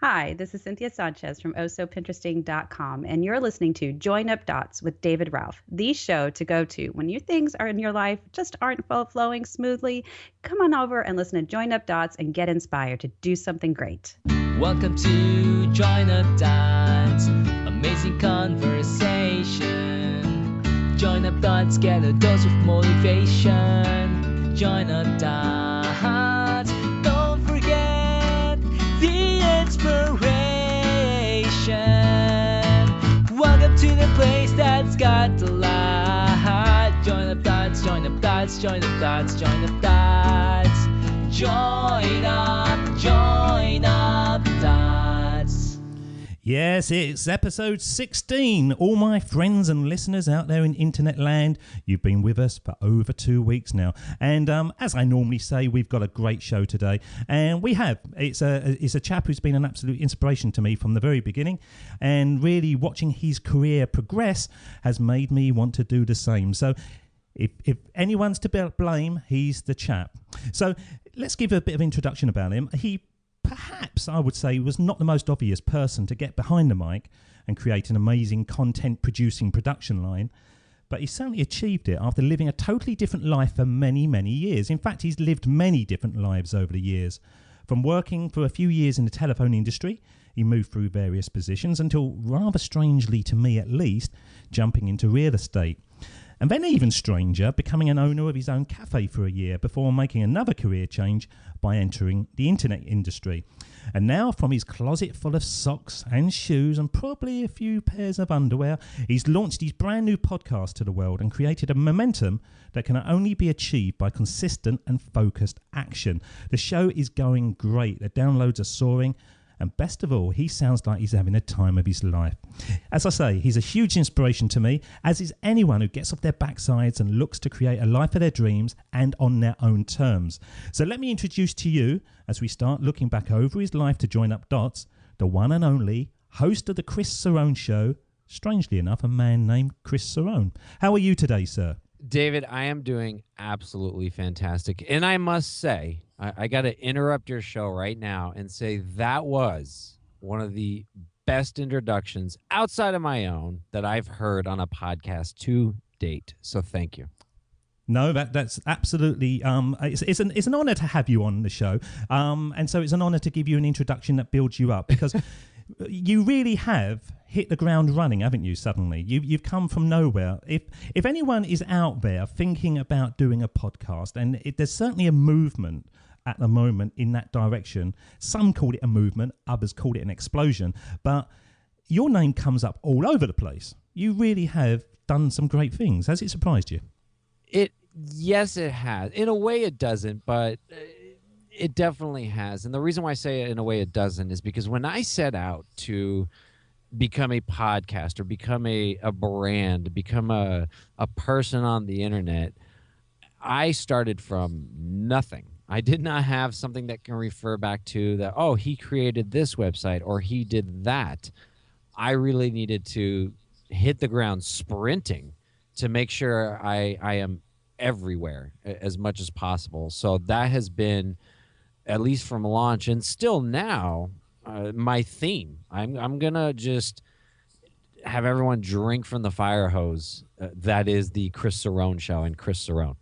Hi, this is Cynthia Sanchez from ohsopinteresting.com, and you're listening to Join Up Dots with David Ralph, the show to go to when your things are in your life just aren't flowing smoothly. Come on over and listen to Join Up Dots and get inspired to do something great. Welcome to Join Up Dots, amazing conversation. Join Up Dots, get a dose of motivation. Join Up Dots, don't forget the inspiration. Welcome to the place that's got the light. Join Up Dots, join Up Dots, join Up Dots, join Up Dots. Join up Dots. Yes, it's episode 16. All my friends and listeners out there in internet land, you've been with us for over 2 weeks now. And as I normally say, we've got a great show today. And we have. It's a chap who's been an absolute inspiration to me from the very beginning. And really watching his career progress has made me want to do the same. So if anyone's to blame, he's the chap. So let's give a bit of introduction about him. He perhaps, I would say, was not the most obvious person to get behind the mic and create an amazing content-producing production line, but he certainly achieved it after living a totally different life for many, many years. In fact, he's lived many different lives over the years. From working for a few years in the telephone industry, he moved through various positions until, rather strangely to me at least, jumping into real estate. And then even stranger, becoming an owner of his own cafe for a year before making another career change by entering the internet industry. And now, from his closet full of socks and shoes and probably a few pairs of underwear, he's launched his brand new podcast to the world and created a momentum that can only be achieved by consistent and focused action. The show is going great. The downloads are soaring. And best of all, he sounds like he's having a time of his life. As I say, he's a huge inspiration to me, as is anyone who gets off their backsides and looks to create a life of their dreams and on their own terms. So let me introduce to you, as we start looking back over his life to join up dots, the one and only host of the Chris Cerrone Show, strangely enough, a man named Chris Cerrone. How are you today, sir? David, I am doing absolutely fantastic. And I must say, I got to interrupt your show right now and say that was one of the best introductions outside of my own that I've heard on a podcast to date. So thank you. No, that's absolutely, it's an honor to have you on the show. And so it's an honor to give you an introduction that builds you up, because you really have hit the ground running, haven't you, suddenly? You've come from nowhere. If anyone is out there thinking about doing a podcast, and there's certainly a movement at the moment in that direction. Some call it a movement, others call it an explosion, but your name comes up all over the place. You really have done some great things. Has it surprised you? Yes, it has. In a way it doesn't, but it definitely has. And the reason why I say in a way it doesn't is because when I set out to become a podcaster, become a brand, become a person on the internet, I started from nothing. I did not have something that can refer back to that, oh, he created this website or he did that. I really needed to hit the ground sprinting to make sure I am everywhere as much as possible. So that has been, at least from launch and still now, my theme. I'm going to just have everyone drink from the fire hose. That is the Chris Cerrone Show and Chris Cerrone.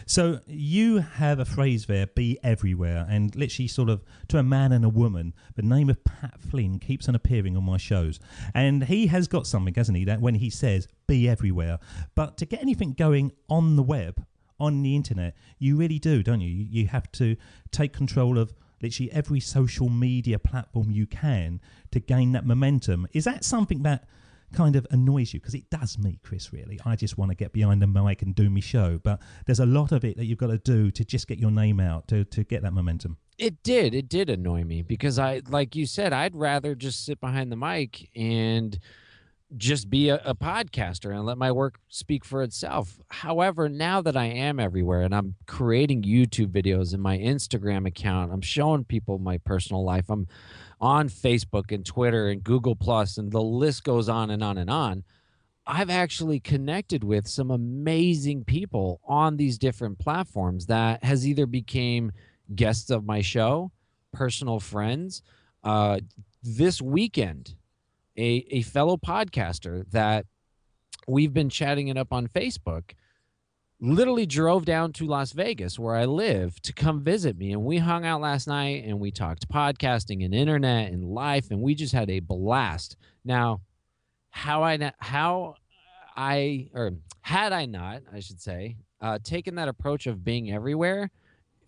So you have a phrase there, be everywhere, and literally sort of to a man and a woman, the name of Pat Flynn keeps on appearing on my shows. And he has got something, hasn't he, that when he says be everywhere. But to get anything going on the web, on the internet, you really do, don't you? You have to take control of literally every social media platform you can to gain that momentum. Is that something that kind of annoys you? Because it does me, Chris, really. I just want to get behind the mic and do my show, but there's a lot of it that you've got to do to just get your name out, to get that momentum. It did annoy me because like you said, I'd rather just sit behind the mic and just be a podcaster and let my work speak for itself. However, now that I am everywhere and I'm creating YouTube videos in my Instagram account, I'm showing people my personal life, I'm on Facebook and Twitter and Google Plus, and the list goes on and on and on. I've actually connected with some amazing people on these different platforms that has either became guests of my show, personal friends, This weekend, a fellow podcaster that we've been chatting it up on Facebook literally drove down to Las Vegas, where I live, to come visit me. And we hung out last night and we talked podcasting and internet and life, and we just had a blast. Now, had I not, I should say, taken that approach of being everywhere,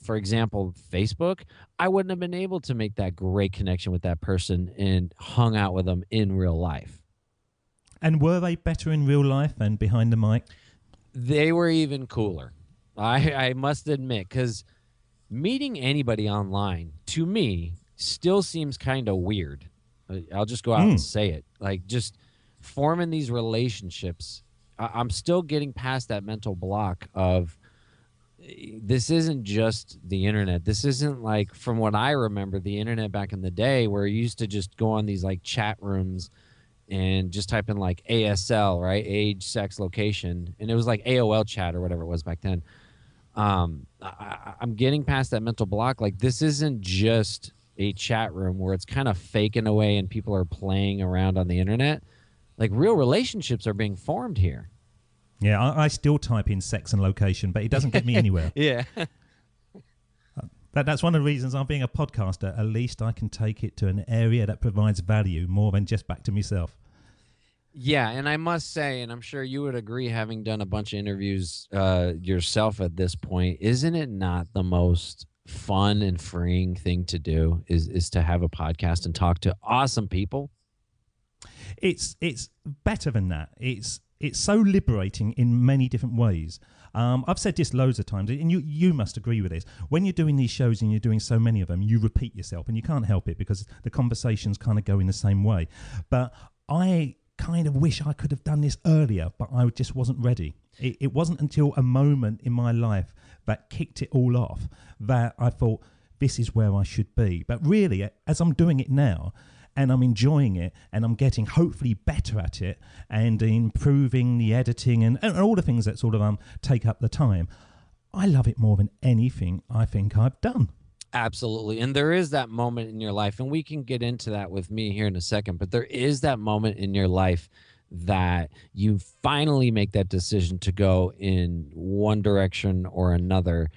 for example, Facebook, I wouldn't have been able to make that great connection with that person and hung out with them in real life. And were they better in real life than behind the mic? They were even cooler, I must admit, because meeting anybody online, to me, still seems kind of weird. I'll just go out and say it. Like, just forming these relationships, I'm still getting past that mental block of, this isn't just the internet. This isn't like, from what I remember, the internet back in the day, where you used to just go on these like chat rooms and just type in like ASL, right? Age, sex, location. And it was like AOL chat or whatever it was back then. I'm getting past that mental block. Like, this isn't just a chat room where it's kind of faking away and people are playing around on the internet. Like, real relationships are being formed here. Yeah, I still type in sex and location, but it doesn't get me anywhere. Yeah. That's one of the reasons I'm being a podcaster. At least I can take it to an area that provides value more than just back to myself. Yeah, and I must say, and I'm sure you would agree, having done a bunch of interviews yourself at this point, isn't it not the most fun and freeing thing to do is to have a podcast and talk to awesome people? It's better than that. It's so liberating in many different ways. I've said this loads of times, and you must agree with this. When you're doing these shows and you're doing so many of them, you repeat yourself, and you can't help it because the conversations kind of go in the same way. But I kind of wish I could have done this earlier, but I just wasn't ready. It wasn't until a moment in my life that kicked it all off that I thought, this is where I should be. But really, as I'm doing it now, and I'm enjoying it, and I'm getting hopefully better at it, and improving the editing and all the things that sort of take up the time, I love it more than anything I think I've done. Absolutely. And there is that moment in your life, and we can get into that with me here in a second, but there is that moment in your life that you finally make that decision to go in one direction or another.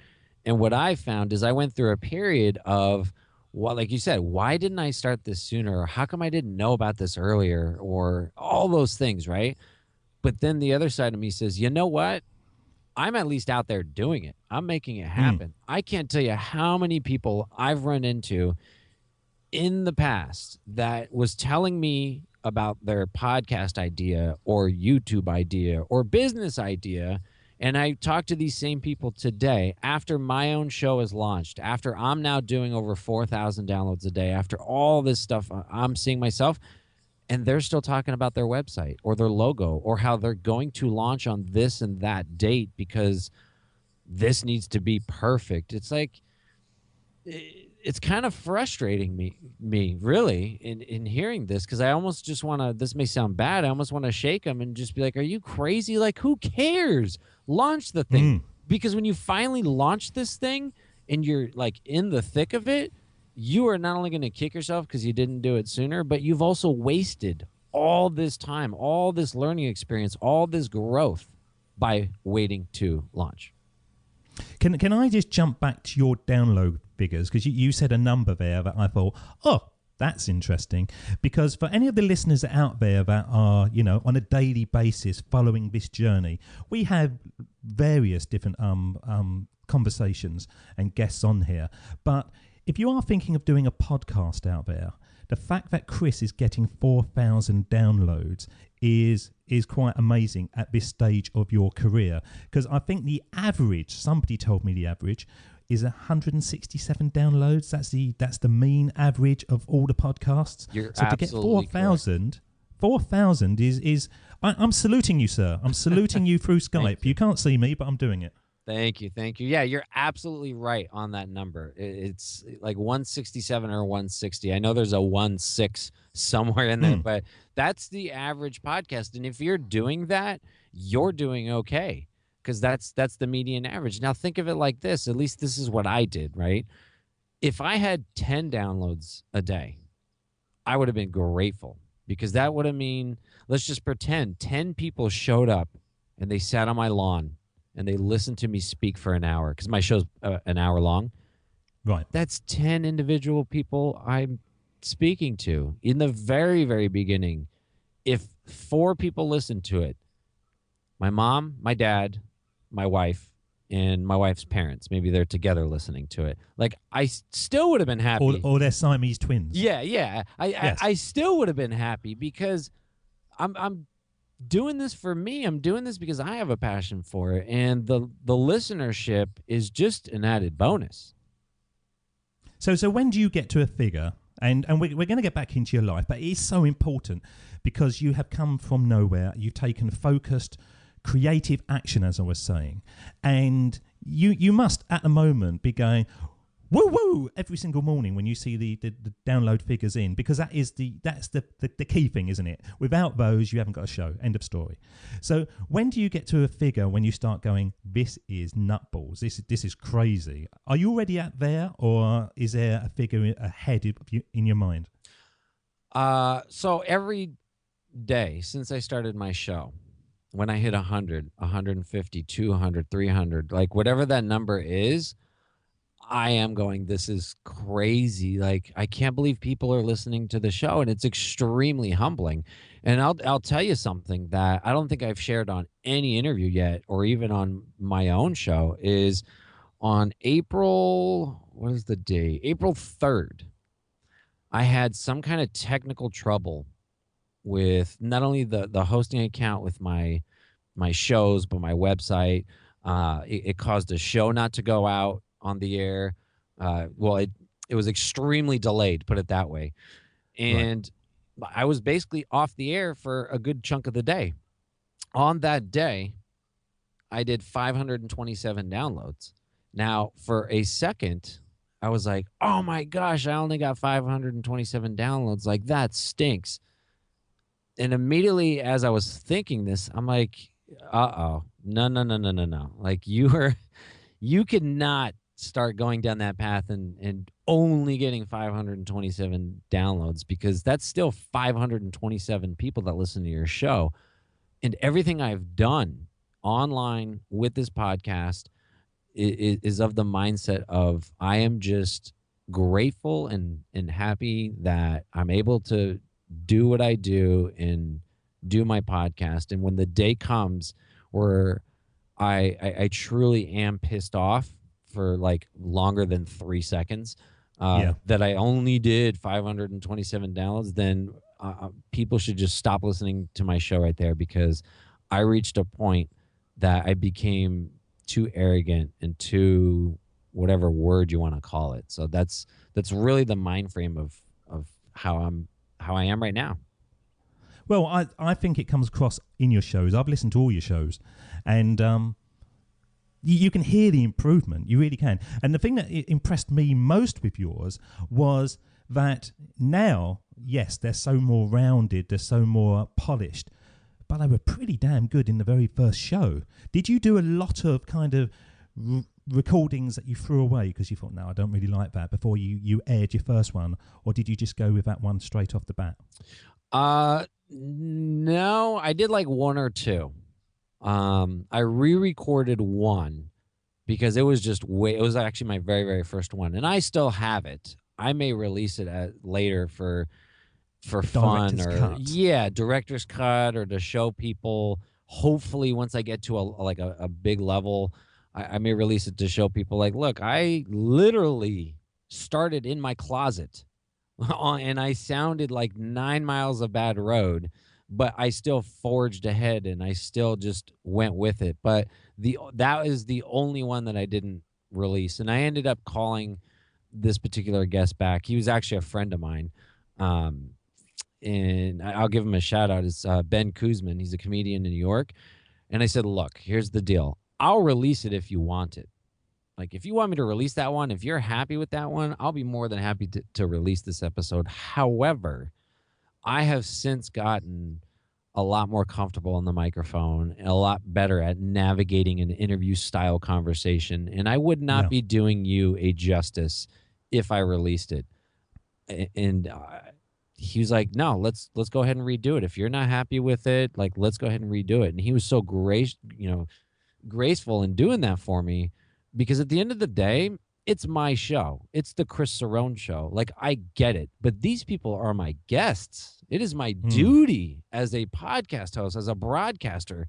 And what I found is I went through a period of, well, like you said, why didn't I start this sooner? Or how come I didn't know about this earlier? Or all those things, right? But then the other side of me says, you know what? I'm at least out there doing it. I'm making it happen. I can't tell you how many people I've run into in the past that was telling me about their podcast idea or YouTube idea or business idea. And I talk to these same people today after my own show is launched, after I'm now doing over 4,000 downloads a day, after all this stuff I'm seeing myself, and they're still talking about their website or their logo or how they're going to launch on this and that date because this needs to be perfect. It's like, it's kind of frustrating me really in hearing this, because I almost just want to, this may sound bad, I almost want to shake them and just be like, are you crazy? Like, who cares? Launch the thing. Because when you finally launch this thing and you're like in the thick of it, you are not only going to kick yourself because you didn't do it sooner, but you've also wasted all this time, all this learning experience, all this growth by waiting to launch. Can I just jump back to your download figures? Because you said a number there that I thought, oh, that's interesting. Because for any of the listeners out there that are, on a daily basis following this journey, we have various different conversations and guests on here. But if you are thinking of doing a podcast out there, the fact that Chris is getting 4,000 downloads is quite amazing at this stage of your career. Because I think the average, somebody told me the average, is 167 downloads. That's the mean average of all the podcasts. You're so to get 4,000 is I'm saluting you, sir. I'm saluting you through Skype. You can't see me, but I'm doing it. Thank you. Yeah, you're absolutely right on that number. It's like 167 or 160. I know there's a 16 somewhere in there, but that's the average podcast. And if you're doing that, you're doing okay, because that's the median average. Now think of it like this. At least this is what I did, right? If I had 10 downloads a day, I would have been grateful, because that would have mean, let's just pretend 10 people showed up and they sat on my lawn and they listened to me speak for an hour, because my show's an hour long. Right. That's 10 individual people I'm speaking to. In the very, very beginning, if 4 people listened to it, my mom, my dad, my wife, and my wife's parents, maybe they're together listening to it, like, I still would have been happy. Or they're Siamese twins. Yeah. I still would have been happy, because I'm doing this for me. I'm doing this because I have a passion for it, and the listenership is just an added bonus. So when do you get to a figure? And we're going to get back into your life, but it is so important, because you have come from nowhere. You've taken focused, creative action, as I was saying, and you must at the moment be going woo woo every single morning when you see the download figures in, because that's the key thing, isn't it? Without those, you haven't got a show. End of story. So when do you get to a figure when you start going, this is nutballs, this is crazy? Are you already at there, or is there a figure ahead of you in your mind? So every day since I started my show, when I hit 100, 150, 200, 300, like whatever that number is, I am going, this is crazy. Like, I can't believe people are listening to the show, and it's extremely humbling. And I'll tell you something that I don't think I've shared on any interview yet, or even on my own show, is on April, what is the day? April 3rd, I had some kind of technical trouble with not only the hosting account with my shows, but my website. It caused a show not to go out on the air. It was extremely delayed, put it that way. And right. I was basically off the air for a good chunk of the day. On that day, I did 527 downloads. Now, for a second, I was like, oh my gosh, I only got 527 downloads. Like, that stinks. And immediately as I was thinking this, I'm like, no. Like, you could not start going down that path and only getting 527 downloads, because that's still 527 people that listen to your show. And everything I've done online with this podcast is of the mindset of, I am just grateful and happy that I'm able to do what I do and do my podcast. And when the day comes where I truly am pissed off for like longer than 3 seconds, that I only did 527 downloads, then people should just stop listening to my show right there, because I reached a point that I became too arrogant and too whatever word you want to call it. So that's really the mind frame of how I am right now. Well, I think it comes across in your shows. I've listened to all your shows, and you can hear the improvement. You really can. And the thing that impressed me most with yours was that now, yes, they're so more rounded, they're so more polished, but they were pretty damn good in the very first show. Did you do a lot of kind of recordings that you threw away because you thought, no, I don't really like that, before you aired your first one? Or did you just go with that one straight off the bat? No, I did like 1 or 2. I re-recorded one because it was just it was actually my very, very first one, and I still have it. I may release it later for fun, or director's cut, or to show people. Hopefully, once I get to a big level, I may release it to show people, like, look, I literally started in my closet, and I sounded like 9 miles of bad road, but I still forged ahead, and I still just went with it. But that is the only one that I didn't release, and I ended up calling this particular guest back. He was actually a friend of mine, and I'll give him a shout out. It's Ben Kuzman. He's a comedian in New York, and I said, look, here's the deal. I'll release it if you want it. Like, if you want me to release that one, if you're happy with that one, I'll be more than happy to release this episode. However, I have since gotten a lot more comfortable on the microphone and a lot better at navigating an interview style conversation. And I would not be doing you a justice if I released it. And he was like, no, let's go ahead and redo it. If you're not happy with it, like, let's go ahead and redo it. And he was so graceful in doing that for me, because at the end of the day, it's my show. It's the Chris Cerrone show. Like, I get it, but these people are my guests. It is my duty as a podcast host, as a broadcaster,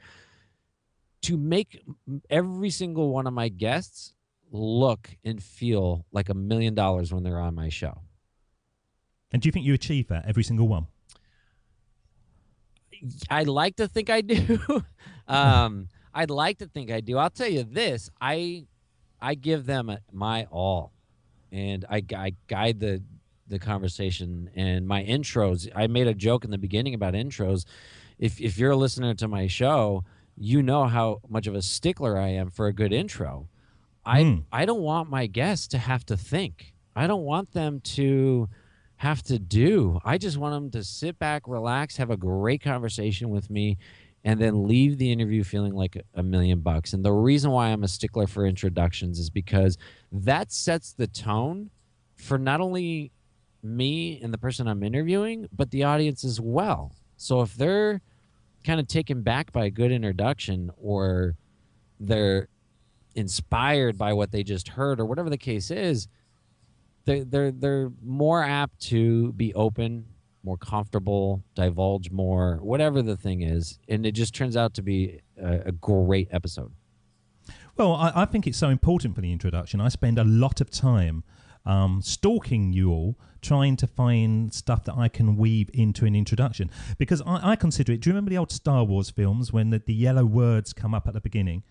to make every single one of my guests look and feel like $1 million when they're on my show. And do you think you achieve that, every single one? I like to think I do. I'd like to think I do. I'll tell you this. I give them my all, and I guide the conversation and my intros. I made a joke in the beginning about intros. If you're a listener to my show, you know how much of a stickler I am for a good intro. I don't want my guests to have to think. I don't want them to have to do. I just want them to sit back, relax, have a great conversation with me, and then leave the interview feeling like $1 million. And the reason why I'm a stickler for introductions is because that sets the tone for not only me and the person I'm interviewing, but the audience as well. So if they're kind of taken back by a good introduction, or they're inspired by what they just heard, or whatever the case is, they're more apt to be open, more comfortable, divulge more, whatever the thing is, and it just turns out to be a great episode. Well, I think it's so important for the introduction. I spend a lot of time stalking you all, trying to find stuff that I can weave into an introduction, because I consider it. Do you remember the old Star Wars films when the yellow words come up at the beginning?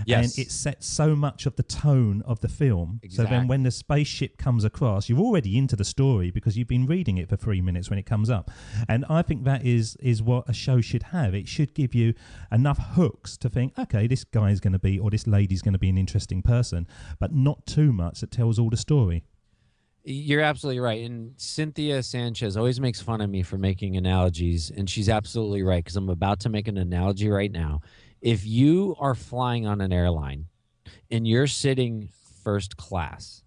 Yes. And it sets so much of the tone of the film. Exactly. So then when the spaceship comes across, you're already into the story because you've been reading it for 3 minutes when it comes up. And I think that is what a show should have. It should give you enough hooks to think, okay, this guy's going to be, or this lady's going to be an interesting person, but not too much that tells all the story. You're absolutely right. And Cynthia Sanchez always makes fun of me for making analogies, and she's absolutely right, because I'm about to make an analogy right now. If you are flying on an airline and you're sitting first class,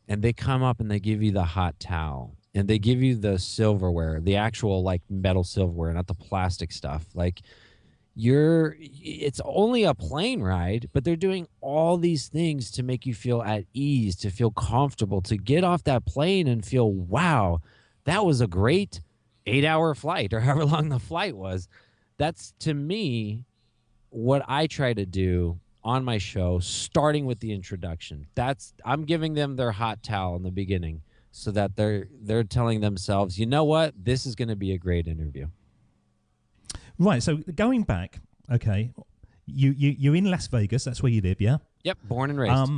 and they come up and they give you the hot towel, and they give you the silverware, the actual like metal silverware, not the plastic stuff, like it's only a plane ride, but they're doing all these things to make you feel at ease, to feel comfortable, to get off that plane and feel, wow, that was a great 8-hour flight, or however long the flight was. That's, to me, what I try to do on my show, starting with the introduction. I'm giving them their hot towel in the beginning, so that they're telling themselves, you know what, this is going to be a great interview. Right. So going back, okay, you're in Las Vegas. That's where you live, yeah? Yep. Born and raised.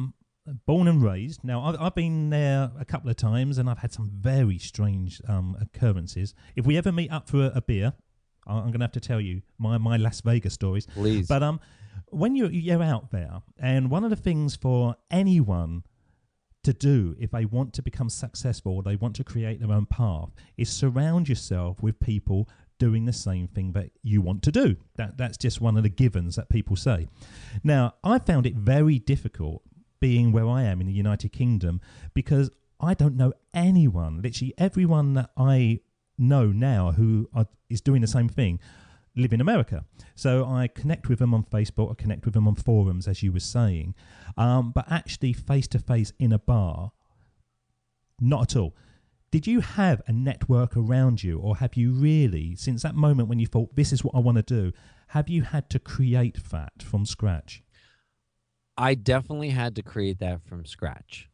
Born and raised. Now, I've been there a couple of times, and I've had some very strange occurrences. If we ever meet up for a beer, I'm going to have to tell you my Las Vegas stories. Please. But when you're out there, and one of the things for anyone to do if they want to become successful, or they want to create their own path, is surround yourself with people doing the same thing that you want to do. That's just one of the givens that people say. Now, I found it very difficult being where I am in the United Kingdom, because I don't know anyone. Literally everyone that I know now who is doing the same thing live in America. So I connect with them on Facebook, I connect with them on forums, as you were saying, but actually face-to-face in a bar, not at all. Did you have a network around you, or have you really, since that moment when you thought, this is what I want to do, have you had to create that from scratch? I definitely had to create that from scratch.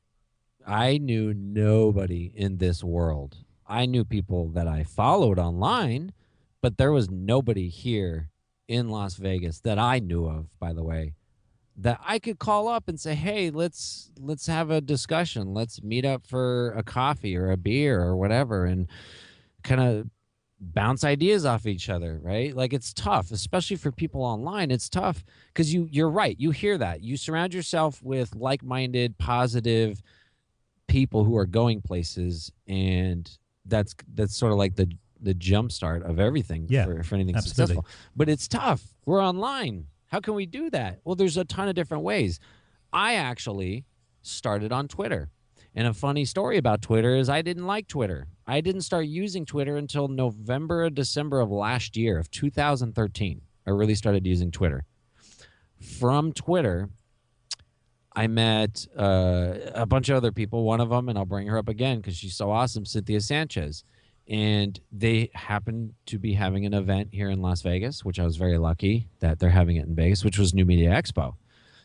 I knew nobody in this world. I knew people that I followed online, but there was nobody here in Las Vegas that I knew of, by the way, that I could call up and say, hey, let's have a discussion. Let's meet up for a coffee or a beer or whatever, and kind of bounce ideas off each other, right? Like, it's tough, especially for people online. It's tough because you're right. You hear that. You surround yourself with like-minded, positive people who are going places, and that's sort of like the jump start of everything for anything absolutely. Successful. But it's tough. We're online. How can we do that? Well, there's a ton of different ways. I actually started on Twitter. And a funny story about Twitter is I didn't like Twitter. I didn't start using Twitter until November or December of last year, of 2013. I really started using Twitter. From Twitter, I met a bunch of other people. One of them, and I'll bring her up again because she's so awesome, Cynthia Sanchez. And they happened to be having an event here in Las Vegas, which I was very lucky that they're having it in Vegas, which was New Media Expo.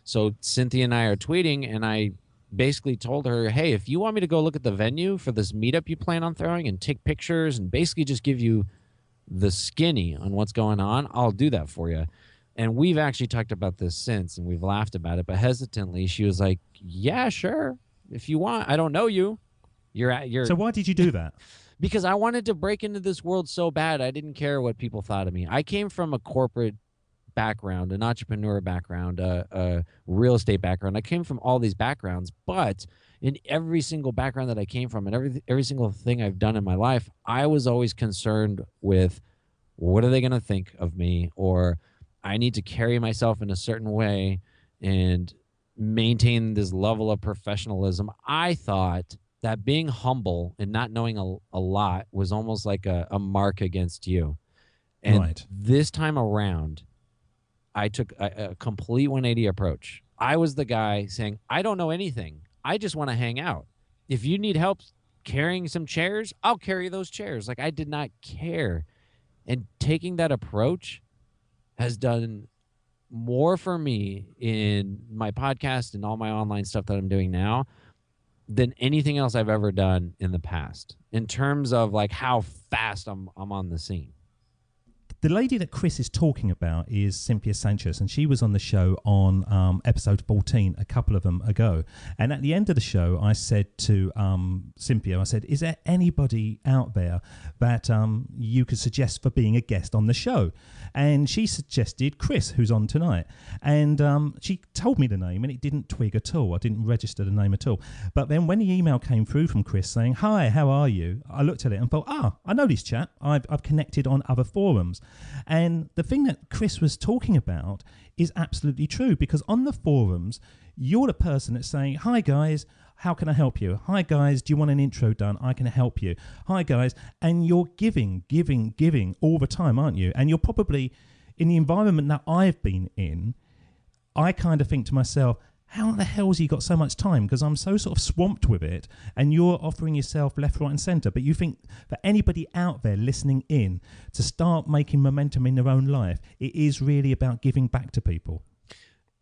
So Cynthia and I are tweeting, and I basically told her, hey, if you want me to go look at the venue for this meetup you plan on throwing and take pictures and basically just give you the skinny on what's going on, I'll do that for you. And we've actually talked about this since, and we've laughed about it, but hesitantly she was like, yeah, sure, if you want. I don't know you. You're So why did you do that? Because I wanted to break into this world so bad. I didn't care what people thought of me. I came from a corporate background, an entrepreneur background, a real estate background. I came from all these backgrounds, but in every single background that I came from and every single thing I've done in my life, I was always concerned with what are they going to think of me, or I need to carry myself in a certain way and maintain this level of professionalism. I thought that being humble and not knowing a lot was almost like a mark against you. And this time around, I took a complete 180 approach. I was the guy saying, I don't know anything. I just want to hang out. If you need help carrying some chairs, I'll carry those chairs. Like, I did not care. And taking that approach has done more for me in my podcast and all my online stuff that I'm doing now than anything else I've ever done in the past, in terms of like how fast I'm on the scene. The lady that Chris is talking about is Cynthia Sanchez, and she was on the show on episode 14 a couple of them ago. And at the end of the show, I said to Cynthia, I said, is there anybody out there that you could suggest for being a guest on the show? And she suggested Chris, who's on tonight. And she told me the name, and it didn't twig at all. I didn't register the name at all. But then when the email came through from Chris saying, hi, how are you? I looked at it and thought, I know this chap. I've connected on other forums. And the thing that Chris was talking about is absolutely true, because on the forums, you're the person that's saying, hi guys, how can I help you? Hi guys, do you want an intro done? I can help you. Hi guys. And you're giving all the time, aren't you? And you're probably, in the environment that I've been in, I kind of think to myself, how the hell has he got so much time? Because I'm so sort of swamped with it, and you're offering yourself left, right and centre. But you think for anybody out there listening in to start making momentum in their own life, it is really about giving back to people.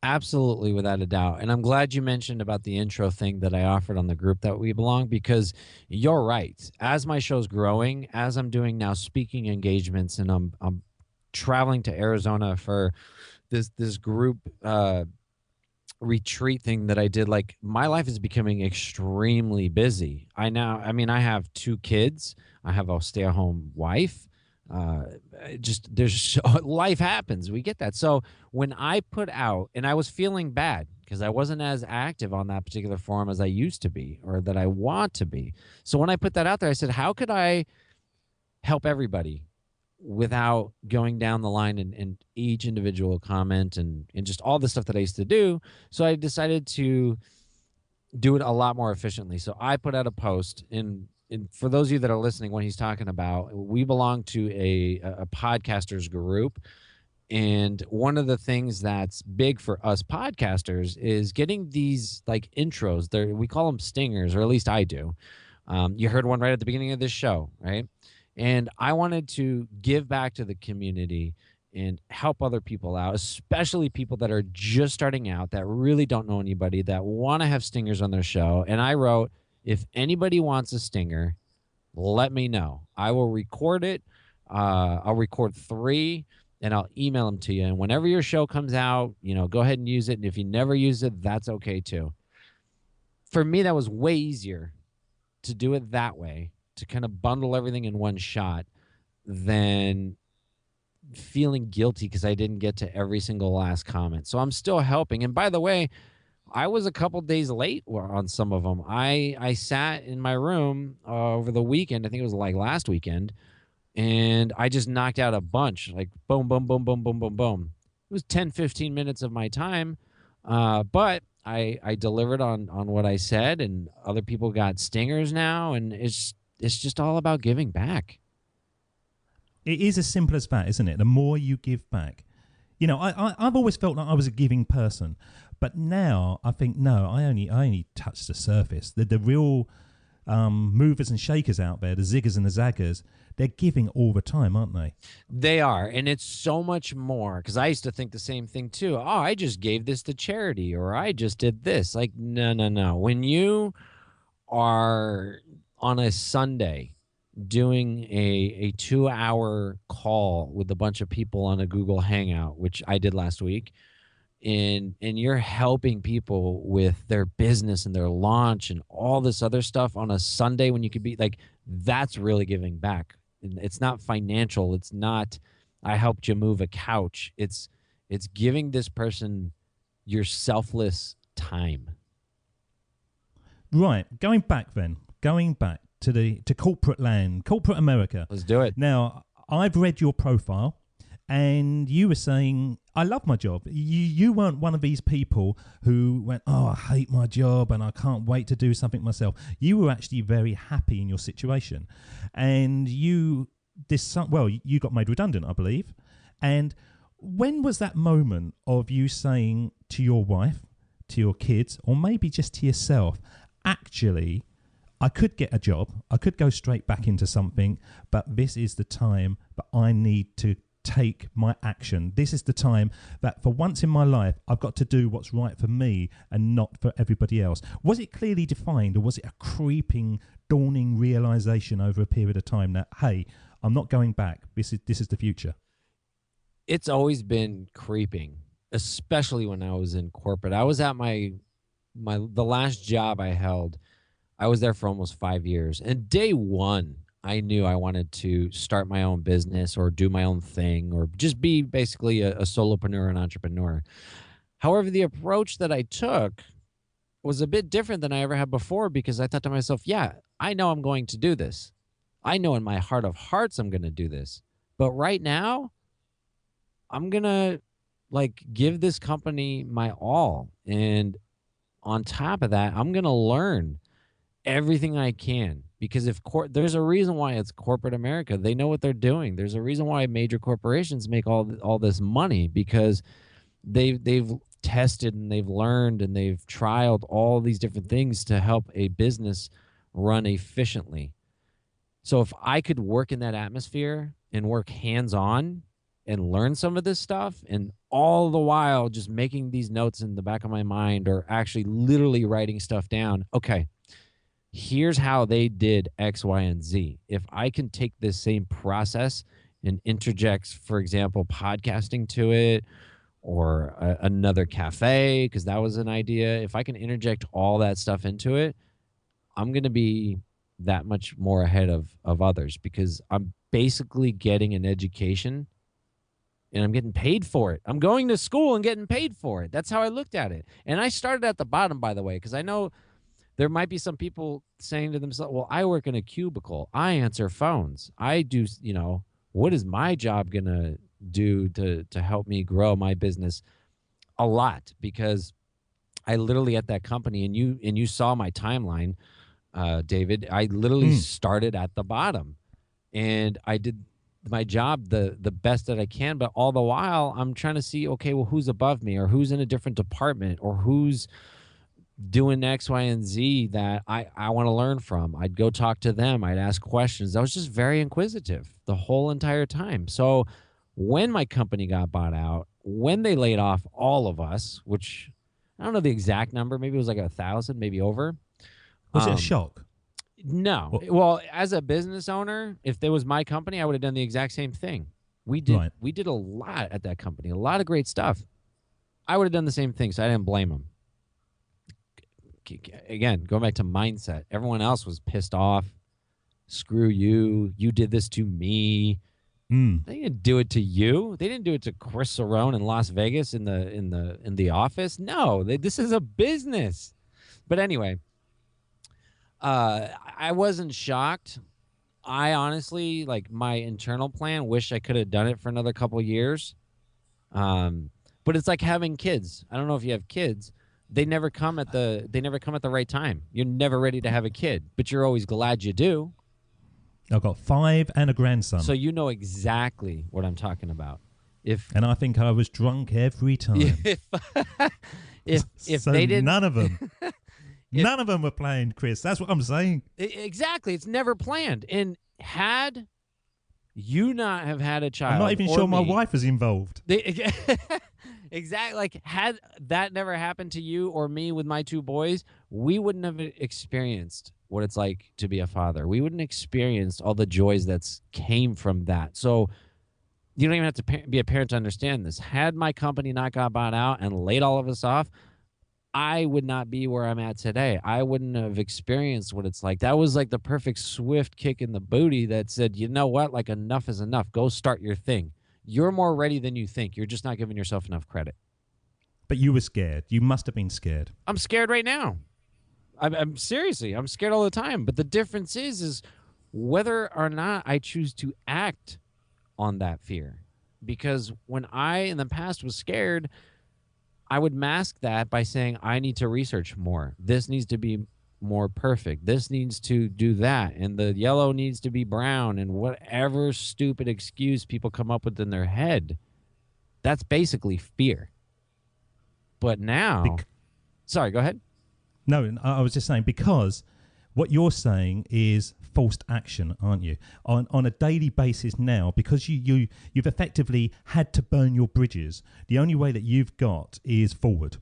Absolutely, without a doubt. And I'm glad you mentioned about the intro thing that I offered on the group that we belong, because you're right. As my show's growing, as I'm doing now speaking engagements, and I'm traveling to Arizona for this group retreat thing that I did, like, my life is becoming extremely busy. I have 2 kids. I have a stay-at-home wife. Life happens. We get that. So when I put out, and I was feeling bad because I wasn't as active on that particular forum as I used to be, or that I want to be. So when I put that out there, I said, how could I help everybody without going down the line and each individual comment and just all the stuff that I used to do? So I decided to do it a lot more efficiently. So I put out a post, and for those of you that are listening, what he's talking about, we belong to a podcasters group. And one of the things that's big for us podcasters is getting these like intros. We call them stingers, or at least I do. You heard one right at the beginning of this show, right? And I wanted to give back to the community and help other people out, especially people that are just starting out, that really don't know anybody, that want to have stingers on their show. And I wrote, if anybody wants a stinger, let me know. I will record it. I'll record 3, and I'll email them to you. And whenever your show comes out, go ahead and use it. And if you never use it, that's okay too. For me, that was way easier to do it that way, to kind of bundle everything in one shot, than feeling guilty because I didn't get to every single last comment. So I'm still helping. And by the way, I was a couple days late on some of them. I sat in my room over the weekend. I think it was like last weekend. And I just knocked out a bunch, like boom, boom, boom, boom, boom, boom, boom. It was 10, 15 minutes of my time. But I delivered on what I said, and other people got stingers now. And it's it's just all about giving back. It is as simple as that, isn't it? The more you give back. You know, I've always felt like I was a giving person, but now I think, no, I only touched the surface. The real movers and shakers out there, the ziggers and the zaggers, they're giving all the time, aren't they? They are, and it's so much more, because I used to think the same thing too. Oh, I just gave this to charity, or I just did this. Like, no. When you are on a Sunday doing a 2-hour call with a bunch of people on a Google Hangout, which I did last week, and you're helping people with their business and their launch and all this other stuff on a Sunday when you could be like, that's really giving back. It's not financial. It's not, I helped you move a couch. It's giving this person your selfless time. Right. Going back to corporate land, corporate America. Let's do it. Now, I've read your profile, and you were saying, I love my job. You weren't one of these people who went, oh, I hate my job and I can't wait to do something myself. You were actually very happy in your situation. And you got made redundant, I believe. And when was that moment of you saying to your wife, to your kids, or maybe just to yourself, actually, I could get a job, I could go straight back into something, but this is the time that I need to take my action. This is the time that for once in my life, I've got to do what's right for me and not for everybody else. Was it clearly defined, or was it a creeping, dawning realization over a period of time that, hey, I'm not going back. This is the future? It's always been creeping, especially when I was in corporate. I was at the last job I held. I was there for almost 5 years. And day one, I knew I wanted to start my own business or do my own thing or just be basically a solopreneur, an entrepreneur. However, the approach that I took was a bit different than I ever had before, because I thought to myself, yeah, I know I'm going to do this. I know in my heart of hearts I'm going to do this. But right now, I'm going to give this company my all. And on top of that, I'm going to learn everything I can, because there's a reason why it's corporate America. They know what they're doing. There's a reason why major corporations make all this money, because they've tested and they've learned and they've trialed all these different things to help a business run efficiently. So if I could work in that atmosphere and work hands-on and learn some of this stuff, and all the while just making these notes in the back of my mind or actually literally writing stuff down, okay, here's how they did X, Y, and Z. If I can take this same process and interject, for example, podcasting to it, or another cafe, because that was an idea. If I can interject all that stuff into it, I'm going to be that much more ahead of others, because I'm basically getting an education and I'm getting paid for it. I'm going to school and getting paid for it. That's how I looked at it. And I started at the bottom, by the way, because I know there might be some people saying to themselves, well, I work in a cubicle. I answer phones. I do, what is my job going to do to help me grow my business? A lot, because I literally at that company, and you saw my timeline, David, I literally started at the bottom, and I did my job the best that I can. But all the while I'm trying to see, okay, well, who's above me, or who's in a different department, or who's doing X, Y, and Z that I want to learn from. I'd go talk to them. I'd ask questions. I was just very inquisitive the whole entire time. So when my company got bought out, when they laid off all of us, which I don't know the exact number, maybe it was like 1,000, maybe over. Was it a shock? No. Well, as a business owner, if there was my company, I would have done the exact same thing. We did a lot at that company, a lot of great stuff. I would have done the same thing, so I didn't blame them. Again, going back to mindset, everyone else was pissed off. Screw you. You did this to me. They didn't do it to you. They didn't do it to Chris Cerrone in Las Vegas in the office. No, this is a business. But anyway, I wasn't shocked. I honestly, my internal plan, wish I could have done it for another couple of years. But it's like having kids. I don't know if you have kids. They never come at the right time. You're never ready to have a kid, but you're always glad you do. I've got 5 and a grandson. So you know exactly what I'm talking about. And I think I was drunk every time. if so they didn't, none of them, none of them were playing, Chris. That's what I'm saying. Exactly, it's never planned. And had you not have had a child, I'm not even sure my wife was involved. Exactly. Like, had that never happened to you or me with my 2 boys, we wouldn't have experienced what it's like to be a father. We wouldn't experience all the joys that's came from that. So you don't even have to be a parent to understand this. Had my company not got bought out and laid all of us off, I would not be where I'm at today. I wouldn't have experienced what it's like. That was like the perfect swift kick in the booty that said, you know what? Like, enough is enough. Go start your thing. You're more ready than you think. You're just not giving yourself enough credit. But you were scared. You must have been scared. I'm scared right now. I'm seriously, I'm scared all the time. But the difference is whether or not I choose to act on that fear. Because when I, in the past, was scared, I would mask that by saying, I need to research more. This needs to be more perfect. This needs to do that. And the yellow needs to be brown, and whatever stupid excuse people come up with in their head. That's basically fear. But now, sorry, go ahehave. No, I was just saying, because what you're saying is forced action, aren't you? On a daily basis now, because you've effectively had to burn your bridges, the only way that you've got is forward.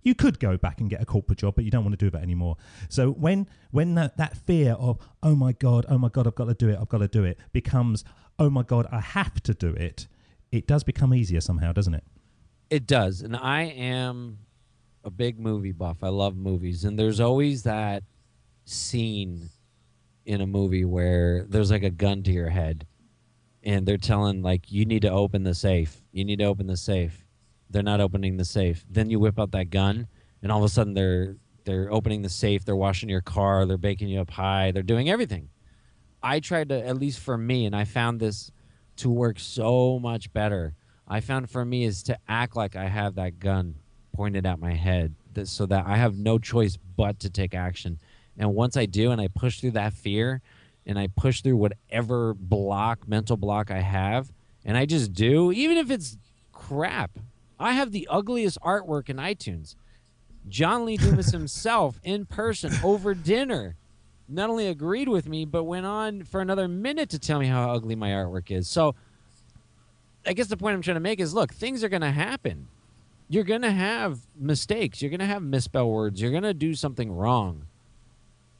You could go back and get a corporate job, but you don't want to do that anymore. So when that fear of, oh my God, I've got to do it, becomes, oh my God, I have to do it, it does become easier somehow, doesn't it? It does. And I am a big movie buff. I love movies. And there's always that scene in a movie where there's like a gun to your head and they're telling, like, you need to open the safe. You need to open the safe. They're not opening the safe. Then you whip out that gun, and all of a sudden they're opening the safe. They're washing your car. They're baking you a pie. They're doing everything. I tried to, at least for me, and I found this to work so much better. I found for me is to act like I have that gun pointed at my head, so that I have no choice but to take action. And once I do, and I push through that fear, and I push through whatever mental block I have, and I just do, even if it's crap. I have the ugliest artwork in iTunes. John Lee Dumas himself, in person, over dinner, not only agreed with me, but went on for another minute to tell me how ugly my artwork is. So I guess the point I'm trying to make is, look, things are going to happen. You're going to have mistakes. You're going to have misspell words. You're going to do something wrong.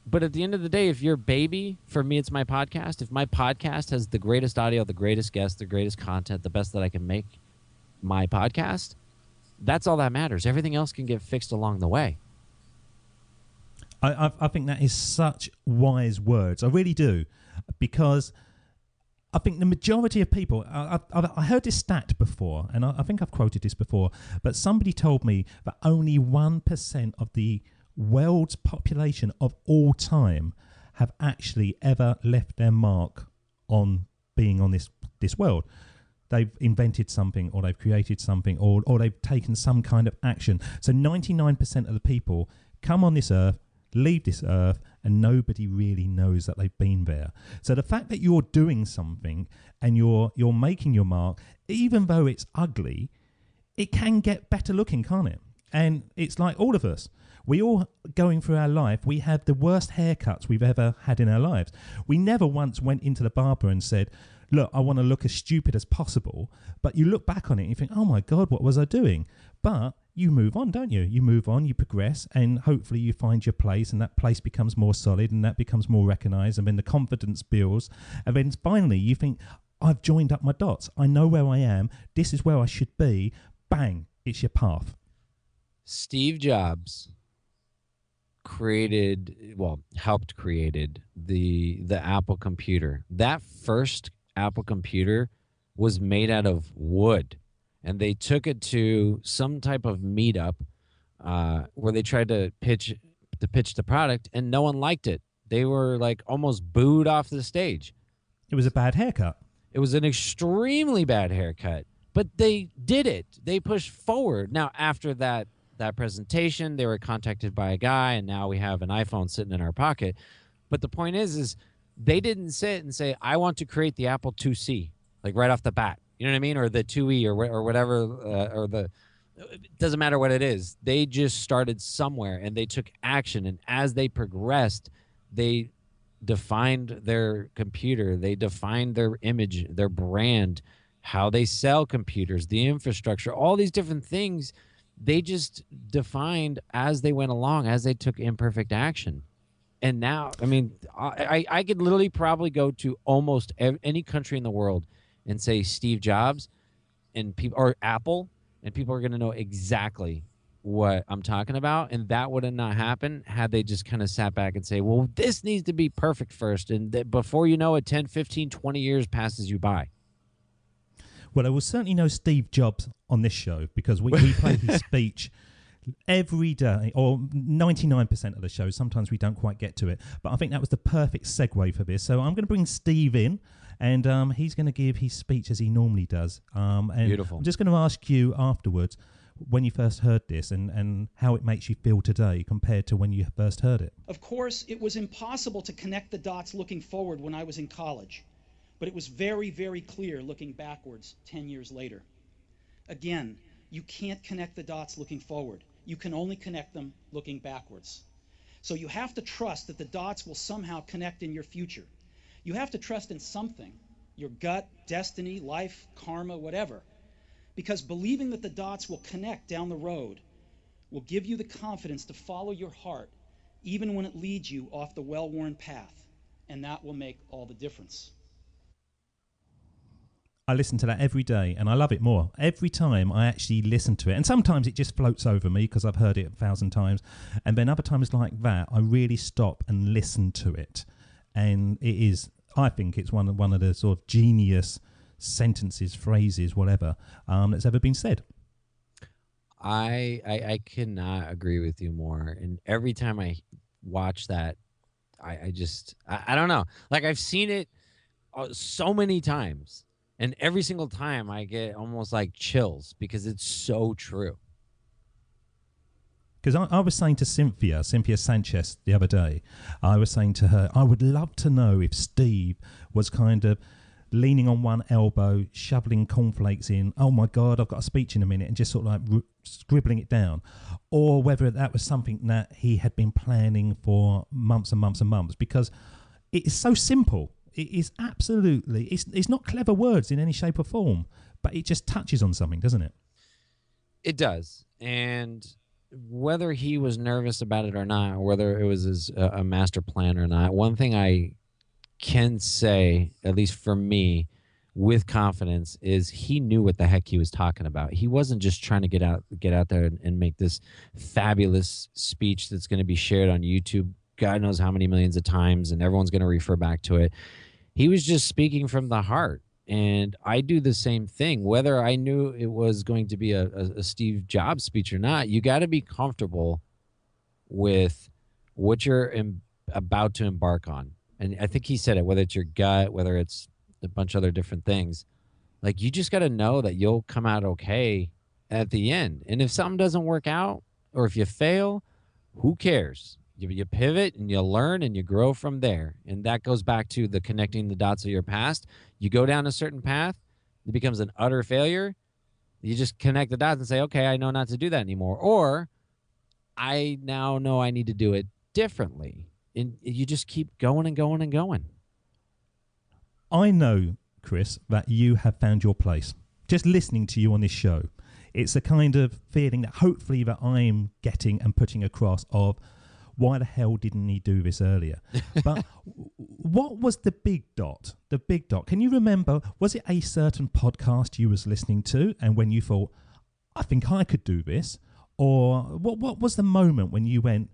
But at the end of the day, if your baby, for me, it's my podcast. If my podcast has the greatest audio, the greatest guests, the greatest content, the best that I can make my podcast, that's all that matters. Everything else can get fixed along the way. I think that is such wise words. I really do. Because I think the majority of people, I heard this stat before, and I think I've quoted this before, but somebody told me that only 1% of the world's population of all time have actually ever left their mark on being on this world. They've invented something, or they've created something, or they've taken some kind of action. So 99% of the people come on this earth, leave this earth, and nobody really knows that they've been there. So the fact that you're doing something and you're making your mark, even though it's ugly, it can get better looking, can't it? And it's like all of us. We all, going through our life, we have the worst haircuts we've ever had in our lives. We never once went into the barber and said, look, I want to look as stupid as possible. But you look back on it and you think, oh my God, what was I doing? But you move on, don't you? You move on, you progress, and hopefully you find your place, and that place becomes more solid, and that becomes more recognized, and then the confidence builds. And then finally you think, I've joined up my dots. I know where I am. This is where I should be. Bang, it's your path. Steve Jobs helped created the Apple computer. That first Apple computer was made out of wood, and they took it to some type of meetup where they tried to pitch the product, and no one liked it. They were like almost booed off the stage. It was a bad haircut. It was an extremely bad haircut, but they did it. They pushed forward. Now, after that presentation, they were contacted by a guy, and now we have an iPhone sitting in our pocket. But the point is They didn't sit and say, I want to create the Apple IIc, like right off the bat. You know what I mean? Or the 2E or whatever, or the, it doesn't matter what it is. They just started somewhere and they took action. And as they progressed, they defined their computer, they defined their image, their brand, how they sell computers, the infrastructure, all these different things. They just defined as they went along, as they took imperfect action. And now, I mean, I could literally probably go to almost any country in the world and say Steve Jobs and people, or Apple, and people are going to know exactly what I'm talking about. And that would have not happened had they just kind of sat back and say, well, this needs to be perfect first. And before you know it, 10, 15, 20 years passes you by. Well, there will certainly no Steve Jobs on this show because we play his speech every day, or 99% of the show. Sometimes we don't quite get to it. But I think that was the perfect segue for this. So I'm going to bring Steve in, and he's going to give his speech as he normally does. And Beautiful. I'm just going to ask you afterwards when you first heard this and how it makes you feel today compared to when you first heard it. Of course, it was impossible to connect the dots looking forward when I was in college. But it was very, very clear looking backwards 10 years later. Again, you can't connect the dots looking forward. You can only connect them looking backwards. So you have to trust that the dots will somehow connect in your future. You have to trust in something, your gut, destiny, life, karma, whatever. Because believing that the dots will connect down the road will give you the confidence to follow your heart, even when it leads you off the well-worn path. And that will make all the difference. I listen to that every day and I love it more. Every time I actually listen to it, and sometimes it just floats over me because I've heard it 1,000 times, and then other times like that, I really stop and listen to it. And it is, I think it's one of the sort of genius sentences, phrases, whatever, that's ever been said. I cannot agree with you more. And every time I watch that, I don't know. Like, I've seen it so many times. And every single time I get almost like chills because it's so true. Because I was saying to Cynthia Sanchez the other day, I was saying to her, I would love to know if Steve was kind of leaning on one elbow, shoveling cornflakes in, oh my God, I've got a speech in a minute, and just sort of like scribbling it down. Or whether that was something that he had been planning for months and months and months, because it is so simple. It is absolutely, it's not clever words in any shape or form, but it just touches on something, doesn't it? It does. And whether he was nervous about it or not, or whether it was a master plan or not, one thing I can say, at least for me, with confidence, is he knew what the heck he was talking about. He wasn't just trying to get out there and make this fabulous speech that's going to be shared on YouTube God knows how many millions of times, and everyone's going to refer back to it. He was just speaking from the heart. And I do the same thing, whether I knew it was going to be a Steve Jobs speech or not. You got to be comfortable with what you're about to embark on. And I think he said it, whether it's your gut, whether it's a bunch of other different things. Like, you just got to know that you'll come out okay at the end. And if something doesn't work out, or if you fail, who cares? You pivot and you learn and you grow from there. And that goes back to the connecting the dots of your past. You go down a certain path, it becomes an utter failure. You just connect the dots and say, okay, I know not to do that anymore. Or I now know I need to do it differently. And you just keep going and going and going. I know, Chris, that you have found your place. Just listening to you on this show, it's a kind of feeling that hopefully that I'm getting and putting across of, why the hell didn't he do this earlier? But what was the big dot? The big dot. Can you remember, was it a certain podcast you was listening to and when you thought, I think I could do this? Or what was the moment when you went,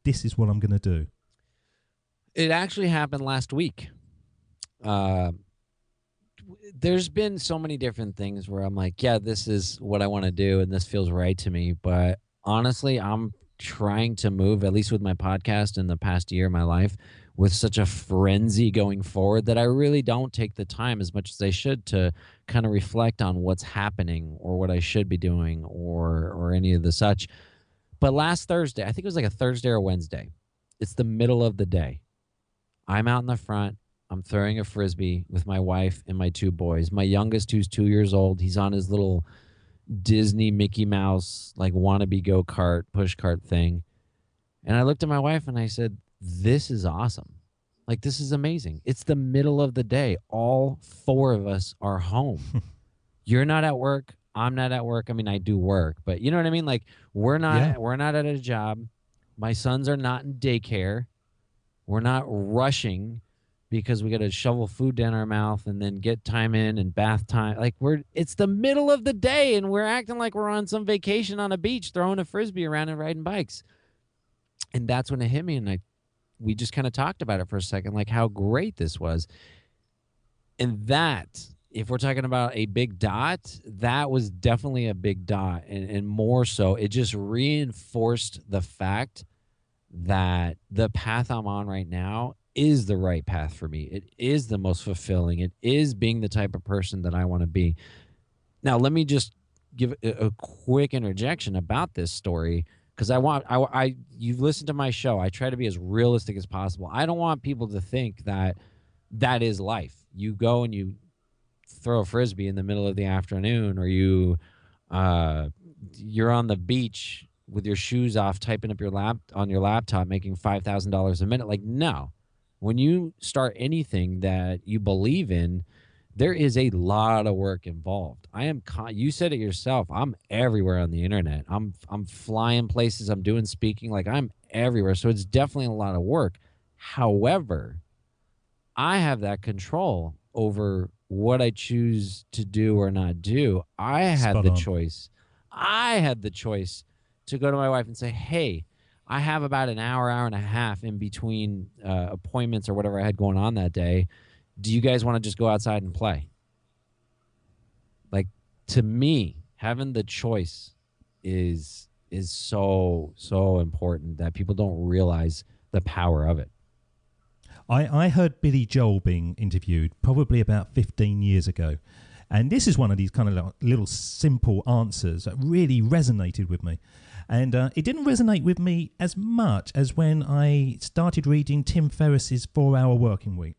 this is what I'm going to do? It actually happened last week. There's been so many different things where I'm like, yeah, this is what I want to do and this feels right to me. But honestly, I'm trying to move, at least with my podcast in the past year of my life, with such a frenzy going forward that I really don't take the time as much as I should to kind of reflect on what's happening or what I should be doing or any of the such. But last Thursday, I think it was like a Thursday or Wednesday, it's the middle of the day. I'm out in the front. I'm throwing a Frisbee with my wife and my 2 boys. My youngest, who's 2 years old, he's on his little Disney Mickey Mouse, like wannabe go-kart, push cart thing. And I looked at my wife and I said, this is awesome. Like, this is amazing. It's the middle of the day. All 4 of us are home. You're not at work. I'm not at work. I mean, I do work, but you know what I mean? Like, we're not at a job. My sons are not in daycare. We're not rushing because we got to shovel food down our mouth and then get time in and bath time. Like, it's the middle of the day and we're acting like we're on some vacation on a beach, throwing a Frisbee around and riding bikes. And that's when it hit me. And we just kind of talked about it for a second, like how great this was. And that, if we're talking about a big dot, that was definitely a big dot. And more so, it just reinforced the fact that the path I'm on right now is the right path for me. It is the most fulfilling. It is being the type of person that I want to be. Now, let me just give a quick interjection about this story, because you've listened to my show. I try to be as realistic as possible. I don't want people to think that is life. You go and you throw a Frisbee in the middle of the afternoon, or you're on the beach with your shoes off, typing up on your laptop, making $5,000 a minute. Like, no. When you start anything that you believe in, there is a lot of work involved. You said it yourself. I'm everywhere on the internet. I'm flying places. I'm doing speaking. Like, I'm everywhere. So it's definitely a lot of work. However, I have that control over what I choose to do or not do. I had the choice. I had the choice to go to my wife and say, hey, I have about an hour and a half in between appointments or whatever I had going on that day. Do you guys want to just go outside and play? Like, to me, having the choice is so important that people don't realize the power of it. I heard Billy Joel being interviewed probably about 15 years ago. And this is one of these kind of little simple answers that really resonated with me. And it didn't resonate with me as much as when I started reading Tim Ferriss's 4-Hour Working Week,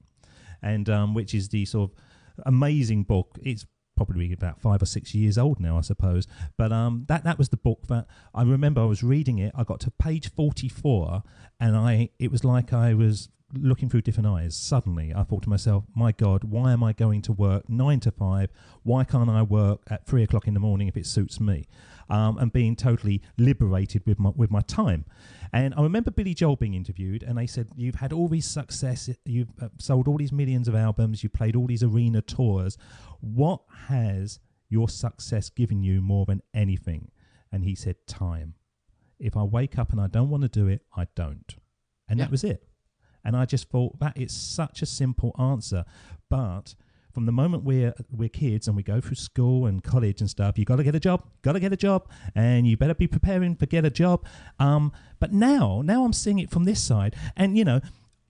and which is the sort of amazing book. It's probably about 5 or 6 years old now, I suppose. But that was the book that I remember I was reading it. I got to page 44, and it was like I was looking through different eyes. Suddenly I thought to myself, my God, why am I going to work 9 to 5? Why can't I work at 3 o'clock in the morning if it suits me? And being totally liberated with my time. And I remember Billy Joel being interviewed, and they said, you've had all these success, you've sold all these millions of albums, you've played all these arena tours. What has your success given you more than anything? And he said, time. If I wake up and I don't want to do it, I don't. And that was it. And I just thought that is such a simple answer. But from the moment we're kids and we go through school and college and stuff, you got to get a job, and you better be preparing for get a job. But now I'm seeing it from this side. And, you know,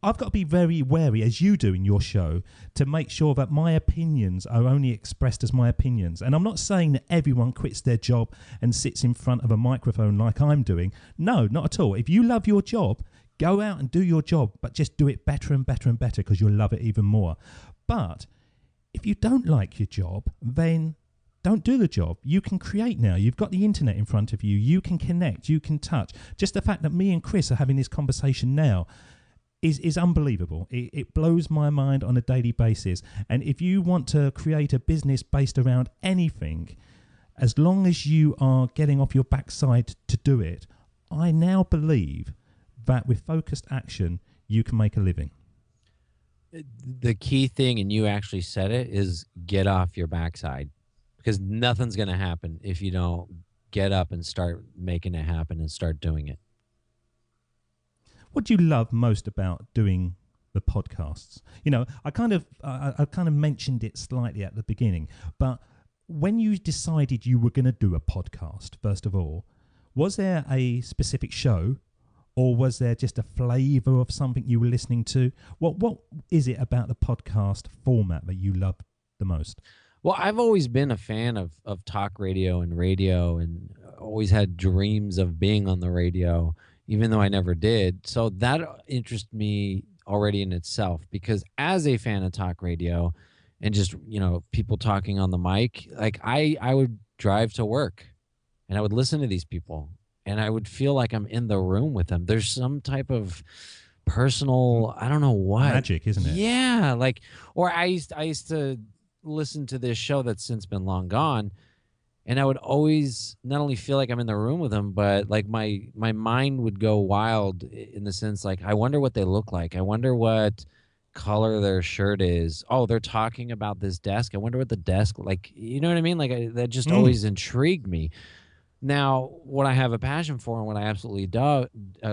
I've got to be very wary, as you do in your show, to make sure that my opinions are only expressed as my opinions. And I'm not saying that everyone quits their job and sits in front of a microphone like I'm doing. No, not at all. If you love your job, go out and do your job, but just do it better and better and better, because you'll love it even more. But if you don't like your job, then don't do the job. You can create now. You've got the internet in front of you. You can connect. You can touch. Just the fact that me and Chris are having this conversation now is unbelievable. It blows my mind on a daily basis. And if you want to create a business based around anything, as long as you are getting off your backside to do it, I now believe that with focused action, you can make a living. The key thing, and you actually said it, is get off your backside, because nothing's going to happen if you don't get up and start making it happen and start doing it. What do you love most about doing the podcasts? You know, I kind of mentioned it slightly at the beginning, but when you decided you were going to do a podcast, first of all, was there a specific show? Or was there just a flavour of something you were listening to? What is it about the podcast format that you love the most? Well, I've always been a fan of talk radio, and always had dreams of being on the radio, even though I never did. So that interested me already in itself, because as a fan of talk radio and just, people talking on the mic, like I would drive to work and I would listen to these people and I would feel like I'm in the room with them. There's some type of personal, I don't know what. Magic, isn't it? Yeah. Like, or I used to listen to this show that's since been long gone. And I would always not only feel like I'm in the room with them, but like my mind would go wild in the sense like, I wonder what they look like. I wonder what color their shirt is. Oh, they're talking about this desk. I wonder what the desk, like, you know what I mean? Like that just always intrigued me. Now, what I have a passion for and what I absolutely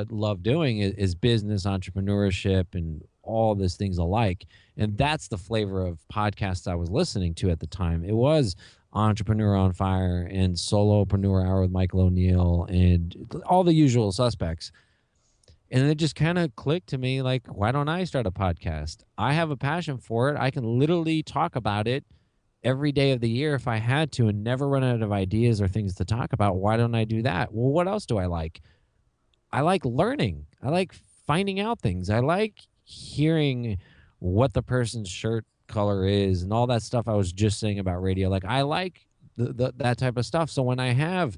love doing is business, entrepreneurship, and all these things alike. And that's the flavor of podcasts I was listening to at the time. It was Entrepreneur on Fire and Solopreneur Hour with Michael ONeill and all the usual suspects. And it just kind of clicked to me, like, why don't I start a podcast? I have a passion for it. I can literally talk about it every day of the year if I had to and never run out of ideas or things to talk about. Why don't I do that? Well, what else do I like? I like learning. I like finding out things. I like hearing what the person's shirt color is and all that stuff I was just saying about radio. Like, I like that type of stuff. So when I have,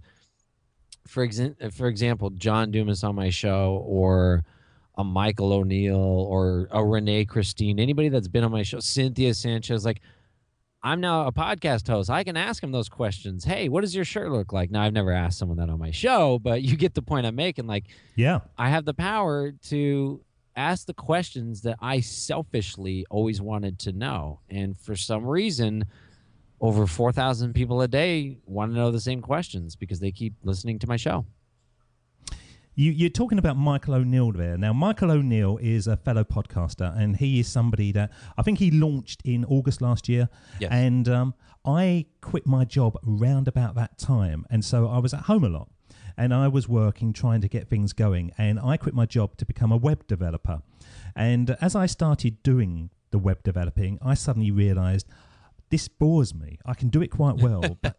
for example, John Dumas on my show, or a Michael ONeill, or a Renee Christine, anybody that's been on my show, Cynthia Sanchez, like, I'm now a podcast host. I can ask them those questions. Hey, what does your shirt look like? Now, I've never asked someone that on my show, but you get the point I'm making. Like, yeah, I have the power to ask the questions that I selfishly always wanted to know. And for some reason, over 4,000 people a day want to know the same questions because they keep listening to my show. You're talking about Michael ONeill there. Now, Michael ONeill is a fellow podcaster, and he is somebody that I think he launched in August last year. Yes. And I quit my job around about that time. And so I was at home a lot, and I was working, trying to get things going. And I quit my job to become a web developer. And as I started doing the web developing, I suddenly realized this bores me. I can do it quite well, but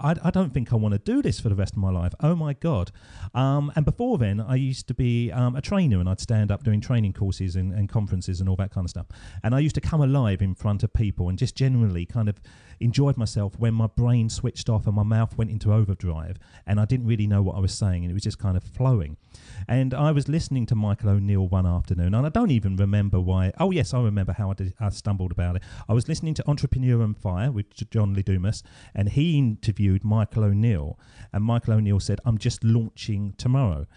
I don't think I want to do this for the rest of my life. Oh, my God. And before then, I used to be a trainer, and I'd stand up doing training courses and conferences and all that kind of stuff. And I used to come alive in front of people and just generally kind of enjoyed myself when my brain switched off and my mouth went into overdrive and I didn't really know what I was saying, and it was just kind of flowing. And I was listening to Michael ONeill one afternoon, and I don't even remember why. Oh, yes, I remember how I stumbled about it. I was listening to Entrepreneur on Fire with John Lee Dumas, and he interviewed Michael ONeill, and Michael ONeill said, I'm just launching tomorrow.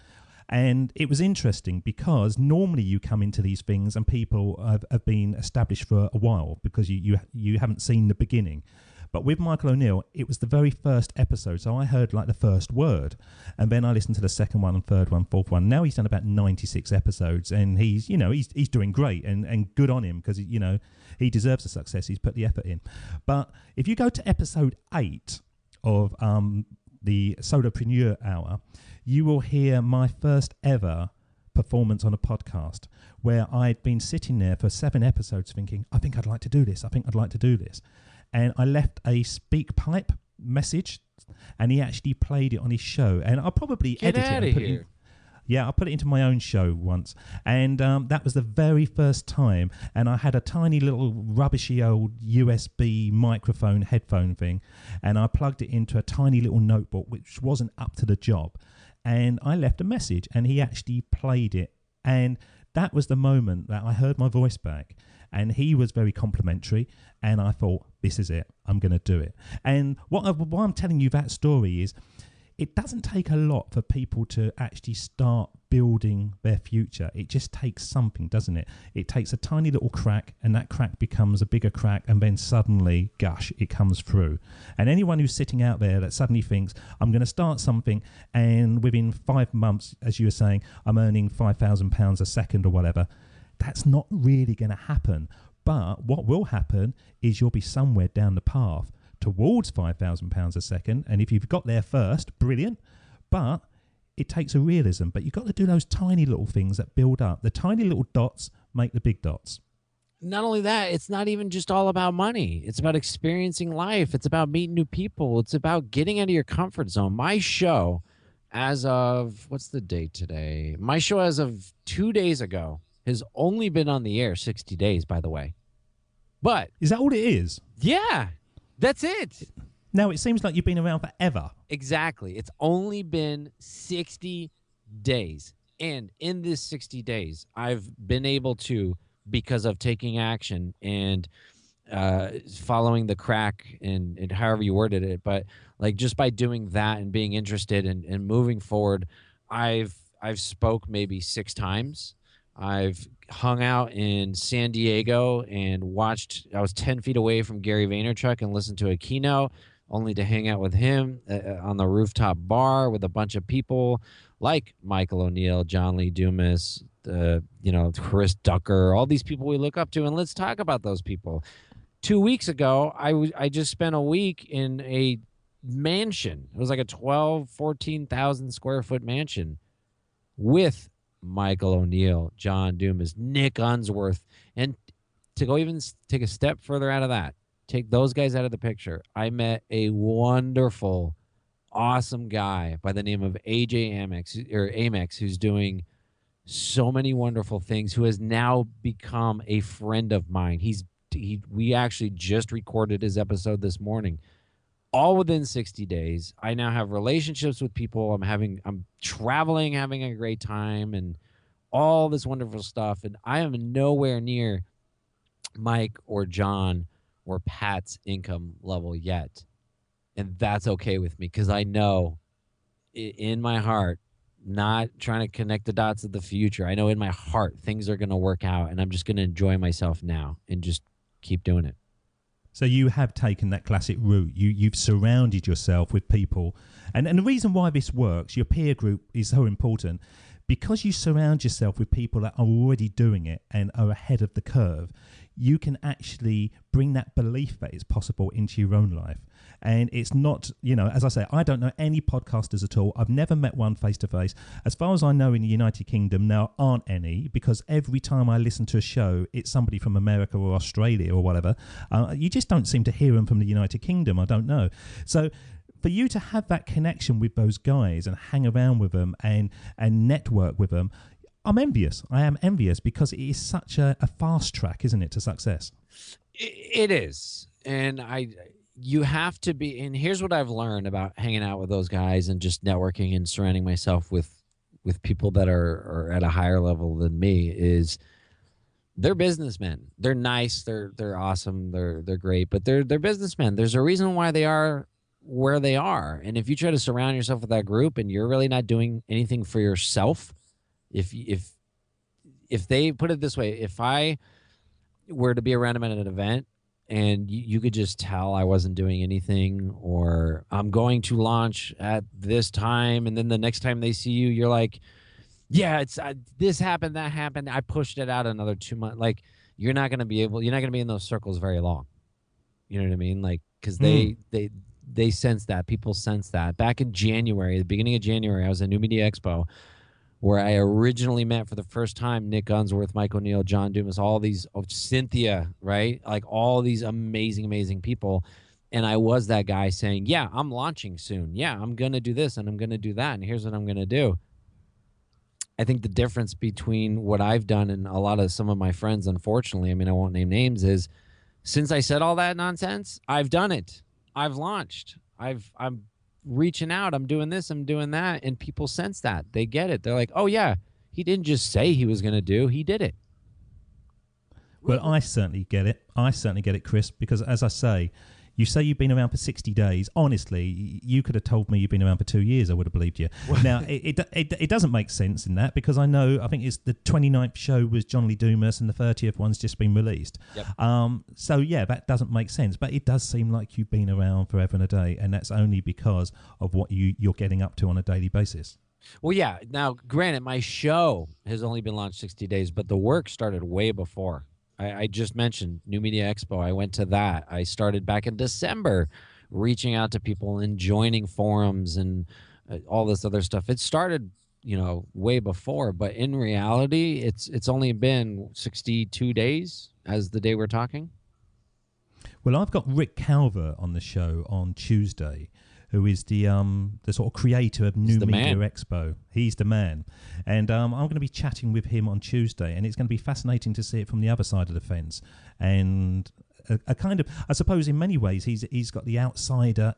And it was interesting because normally you come into these things and people have been established for a while because you haven't seen the beginning. But with Michael ONeill, it was the very first episode. So I heard like the first word, and then I listened to the second one and third one, fourth one. Now he's done about 96 episodes, and he's doing great, and good on him, because he deserves the success. He's put the effort in. But if you go to episode 8 of the Solopreneur Hour, you will hear my first ever performance on a podcast, where I'd been sitting there for 7 episodes thinking, I think I'd like to do this. I think I'd like to do this. And I left a speak pipe message, and he actually played it on his show. And I'll probably edit it. And put it in, yeah, I put it into my own show once. And that was the very first time. And I had a tiny little rubbishy old USB microphone headphone thing. And I plugged it into a tiny little notebook, which wasn't up to the job. And I left a message, and he actually played it. And that was the moment that I heard my voice back. And he was very complimentary, and I thought, this is it. I'm going to do it. And why I'm telling you that story is, it doesn't take a lot for people to actually start building their future. It just takes something, doesn't it? It takes a tiny little crack, and that crack becomes a bigger crack, and then suddenly, gosh, it comes through. And anyone who's sitting out there that suddenly thinks, I'm going to start something, and within 5 months, as you were saying, I'm earning £5,000 a second or whatever, that's not really going to happen. But what will happen is you'll be somewhere down the path towards £5,000 a second. And if you've got there first, brilliant. But it takes a realism. But you've got to do those tiny little things that build up. The tiny little dots make the big dots. Not only that, it's not even just all about money. It's about experiencing life. It's about meeting new people. It's about getting out of your comfort zone. My show, as of, what's the date today? My show as of 2 days ago has only been on the air 60 days, by the way. But Is that all it is? yeah, that's it. Now, it seems like you've been around forever. Exactly. It's only been 60 days. And in this 60 days, I've been able to, because of taking action and following the crack and however you worded it, but like just by doing that and being interested and moving forward, I've spoke maybe 6 times. I've hung out in San Diego and watched. I was 10 feet away from Gary Vaynerchuk and listened to a keynote, only to hang out with him on the rooftop bar with a bunch of people like Michael ONeill, John Lee Dumas, Chris Ducker, all these people we look up to, and let's talk about those people. 2 weeks ago, I just spent a week in a mansion. It was like a 14,000 square foot mansion with Michael ONeill, John Dumas, Nick Unsworth. And to go even take a step further out of that, take those guys out of the picture, I met a wonderful, awesome guy by the name of AJ Amex, who's doing so many wonderful things, who has now become a friend of mine. We actually just recorded his episode this morning. All within 60 days. I now have relationships with people. I'm traveling, having a great time, and all this wonderful stuff. And I am nowhere near Mike or John or Pat's income level yet. And that's okay with me, because I know in my heart, not trying to connect the dots of the future, I know in my heart things are going to work out, and I'm just going to enjoy myself now and just keep doing it. So you have taken that classic route. You've surrounded yourself with people. And the reason why this works, your peer group is so important, because you surround yourself with people that are already doing it and are ahead of the curve. You can actually bring that belief that it's possible into your own life. And it's not, as I say, I don't know any podcasters at all. I've never met one face to face. As far as I know, in the United Kingdom, there aren't any, because every time I listen to a show, it's somebody from America or Australia or whatever. You just don't seem to hear them from the United Kingdom. I don't know. So for you to have that connection with those guys and hang around with them and network with them, I'm envious. I am envious, because it is such a fast track, isn't it, to success? It is. And you have to be, and here's what I've learned about hanging out with those guys and just networking and surrounding myself with people that are at a higher level than me, is they're businessmen. They're nice. They're awesome. They're great, but they're businessmen. There's a reason why they are where they are. And if you try to surround yourself with that group and you're really not doing anything for yourself, if they put it this way, if I were to be around them at an event and you could just tell I wasn't doing anything, or I'm going to launch at this time, and then the next time they see you, you're like, yeah, it's this happened, that happened, I pushed it out another 2 months. Like, you're not going to be in those circles very long. You know what I mean? Like, because they sense that. People sense that. Back in January, the beginning of January, I was at New Media Expo, where I originally met for the first time Nick Unsworth, Mike ONeill, John Dumas, all these, Cynthia, right? Like all these amazing, amazing people. And I was that guy saying, yeah, I'm launching soon. Yeah, I'm going to do this and I'm going to do that. And here's what I'm going to do. I think the difference between what I've done and a lot of some of my friends, unfortunately, I mean, I won't name names, is since I said all that nonsense, I've done it. I've launched. I'm reaching out. I'm doing this. I'm doing that. And people sense that. They get it. They're like, oh, yeah, he didn't just say he was going to do. He did it. Well, I certainly get it. Chris, because as I say, you say you've been around for 60 days. Honestly, you could have told me you've been around for 2 years. I would have believed you. Now, it doesn't make sense in that, because I think it's the 29th show was John Lee Dumas and the 30th one's just been released. Yep. So, yeah, that doesn't make sense. But it does seem like you've been around forever and a day, and that's only because of what you're getting up to on a daily basis. Well, yeah. Now, granted, my show has only been launched 60 days, but the work started way before. I just mentioned New Media Expo. I went to that. I started back in December reaching out to people and joining forums and all this other stuff. It started, way before, but in reality, it's only been 62 days as the day we're talking. Well, I've got Rick Calver on the show on Tuesday, who is the sort of creator of New the Media man. Expo. He's the man. And I'm going to be chatting with him on Tuesday, and it's going to be fascinating to see it from the other side of the fence. And a kind of, I suppose in many ways, he's got the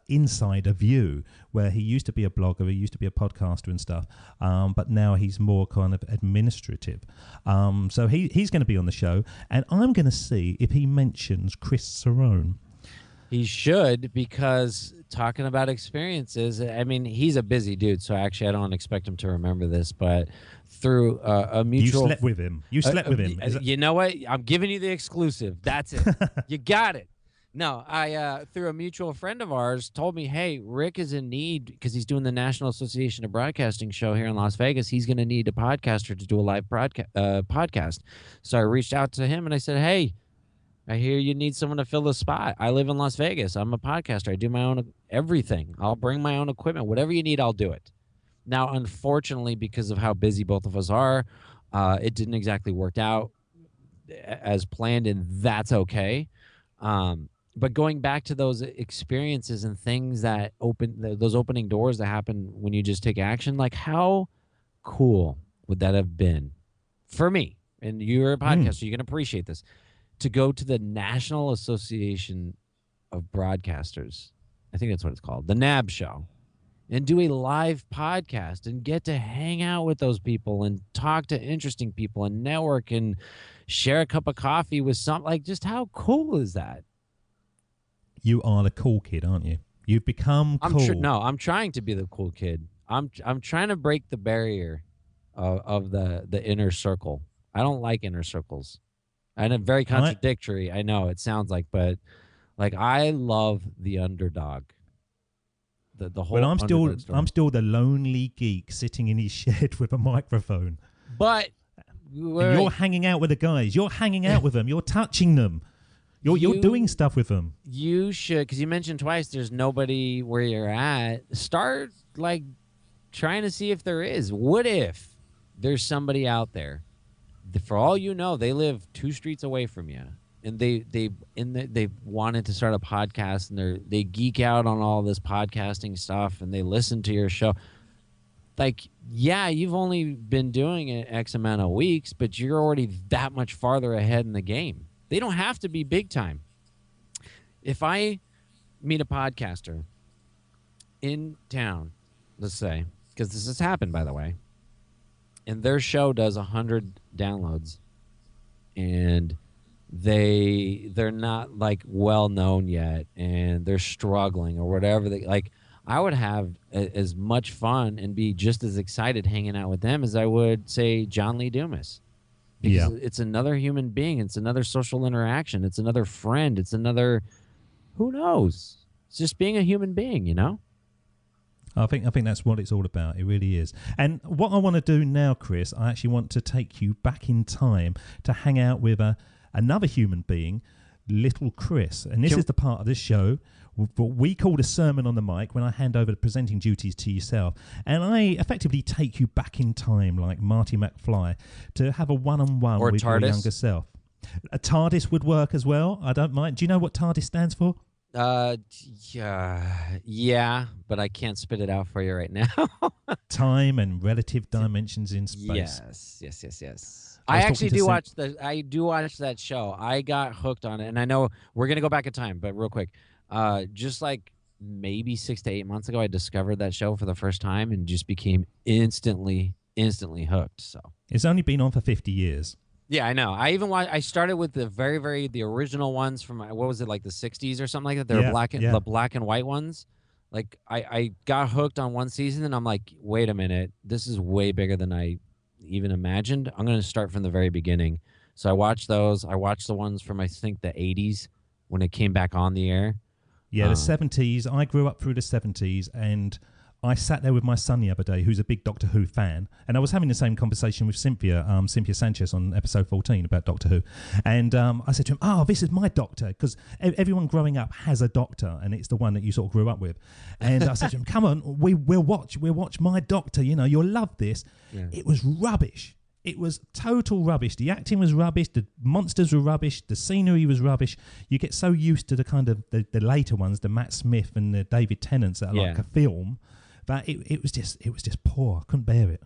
insider view, where he used to be a blogger, he used to be a podcaster and stuff, but now he's more kind of administrative. So he's going to be on the show, and I'm going to see if he mentions Chris Cerrone. He should, because talking about experiences, I mean, he's a busy dude, so actually I don't expect him to remember this, but through a mutual... You slept with him. You slept with him. You know what? I'm giving you the exclusive. That's it. You got it. No, I through a mutual friend of ours told me, hey, Rick is in need, because he's doing the National Association of Broadcasting show here in Las Vegas. He's going to need a podcaster to do a live podcast. So I reached out to him and I said, hey, I hear you need someone to fill the spot. I live in Las Vegas. I'm a podcaster. I do my own everything. I'll bring my own equipment. Whatever you need, I'll do it. Now, unfortunately, because of how busy both of us are, it didn't exactly work out as planned, and that's okay. But going back to those experiences and things that those opening doors that happen when you just take action, like how cool would that have been for me? And you're a podcaster, so you can appreciate this. To go to the National Association of Broadcasters, I think that's what it's called, the NAB show, and do a live podcast and get to hang out with those people and talk to interesting people and network and share a cup of coffee with like, just how cool is that? You are the cool kid, aren't you? You've become cool. I'm trying to be the cool kid. I'm trying to break the barrier of the inner circle. I don't like inner circles. And it's very contradictory. I know it sounds like, but like I love the underdog. The whole. Well, I'm still the lonely geek sitting in his shed with a microphone. But you're hanging out with the guys. You're hanging out with them. You're touching them. You're doing stuff with them. You should, because you mentioned twice there's nobody where you're at. Start like trying to see if there is. What if there's somebody out there? For all you know, they live 2 streets away from you, and they wanted to start a podcast, and they geek out on all this podcasting stuff, and they listen to your show. Like, yeah, you've only been doing it X amount of weeks, but you're already that much farther ahead in the game. They don't have to be big time. If I meet a podcaster in town, let's say, because this has happened, by the way, and their show does 100 downloads, and they're not like well known yet, and they're struggling or whatever. I would have as much fun and be just as excited hanging out with them as I would, say, John Lee Dumas. Because it's another human being. It's another social interaction. It's another friend. It's another, who knows? It's just being a human being, you know? I think that's what it's all about. It really is. And what I want to do now, Chris, I actually want to take you back in time to hang out with another human being, little Chris. And this is the part of this show what we call a sermon on the mic, when I hand over the presenting duties to yourself. And I effectively take you back in time, like Marty McFly, to have a one-on-one with your younger self. A TARDIS would work as well. I don't mind. Do you know what TARDIS stands for? Yeah, but I can't spit it out for you right now. Time and relative dimensions in space. Yes. I do watch that show. I got hooked on it, and I know we're gonna go back in time, but real quick, just like maybe 6 to 8 months ago, I discovered that show for the first time and just became instantly hooked. So it's only been on for 50 years. Yeah, I know. I started with the the original ones from, what was it, like the 60s or something like that? They were the black and white ones. Like I got hooked on one season, and I'm like, wait a minute, this is way bigger than I even imagined. I'm going to start from the very beginning. So I watched those. I watched the ones from, I think, the 80s when it came back on the air. Yeah, the 70s. I grew up through the 70s, and I sat there with my son the other day, who's a big Doctor Who fan, and I was having the same conversation with Cynthia Sanchez on episode 14 about Doctor Who, and I said to him, "Oh, this is my doctor," because everyone growing up has a doctor, and it's the one that you sort of grew up with. And I said to him, "Come on, we'll watch my doctor. You know, you'll love this." Yeah. It was rubbish. It was total rubbish. The acting was rubbish. The monsters were rubbish. The scenery was rubbish. You get so used to the kind of the later ones, the Matt Smith and the David Tennants that are like a film. But it was just poor. I couldn't bear it.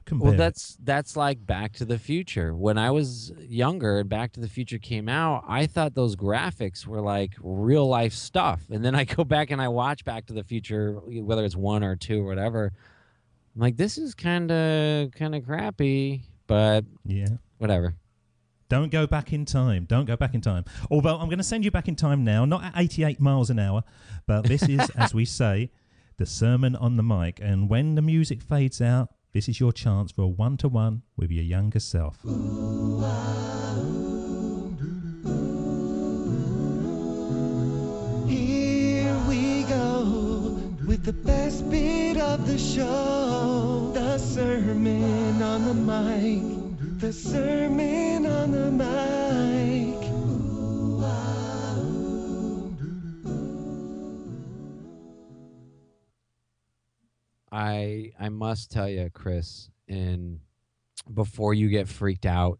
That's like Back to the Future. When I was younger and Back to the Future came out, I thought those graphics were like real life stuff. And then I go back and I watch Back to the Future, whether it's 1 or 2 or whatever. I'm like, this is kind of crappy, but whatever. Don't go back in time. Don't go back in time. Although I'm going to send you back in time now, not at 88 miles an hour, but this is, as we say, the sermon on the mic. And when the music fades out, this is your chance for a one-to-one with your younger self. Here we go with the best bit of the show, the sermon on the mic, the sermon on the mic. I must tell you, Chris, and before you get freaked out,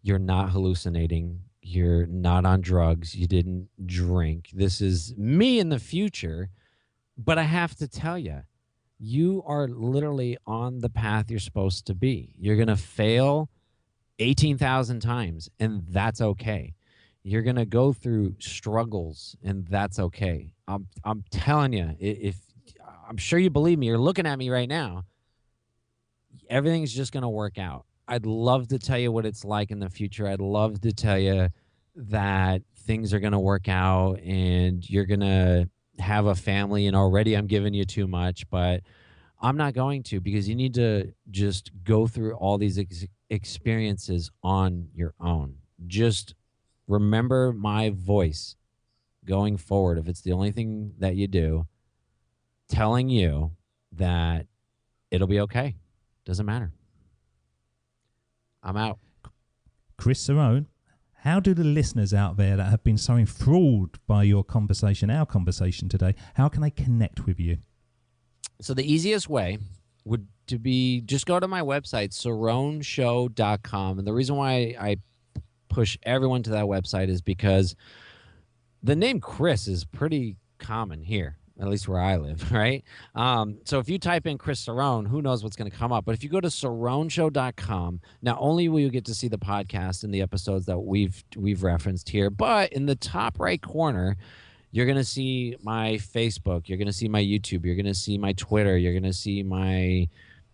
you're not hallucinating. You're not on drugs. You didn't drink. This is me in the future. But I have to tell you, you are literally on the path you're supposed to be. You're going to fail 18,000 times, and that's okay. You're going to go through struggles, and that's okay. I'm telling you, if I'm sure you believe me, you're looking at me right now, everything's just going to work out. I'd love to tell you what it's like in the future. I'd love to tell you that things are going to work out and you're going to have a family, and already I'm giving you too much, but I'm not going to, because you need to just go through all these experiences on your own. Just remember my voice going forward, if it's the only thing that you do, telling you that it'll be okay. Doesn't matter. I'm out. Chris Cerrone, how do the listeners out there that have been so enthralled by your conversation, our conversation today, how can they connect with you? So the easiest way would to be just go to my website, cerroneshow.com. And the reason why I push everyone to that website is because the name Chris is pretty common here, at least where I live, right? So if you type in Chris Cerrone, who knows what's going to come up. But if you go to cerroneshow.com, not only will you get to see the podcast and the episodes that we've referenced here, but in the top right corner, you're going to see my Facebook, you're going to see my YouTube, you're going to see my Twitter, you're going to see my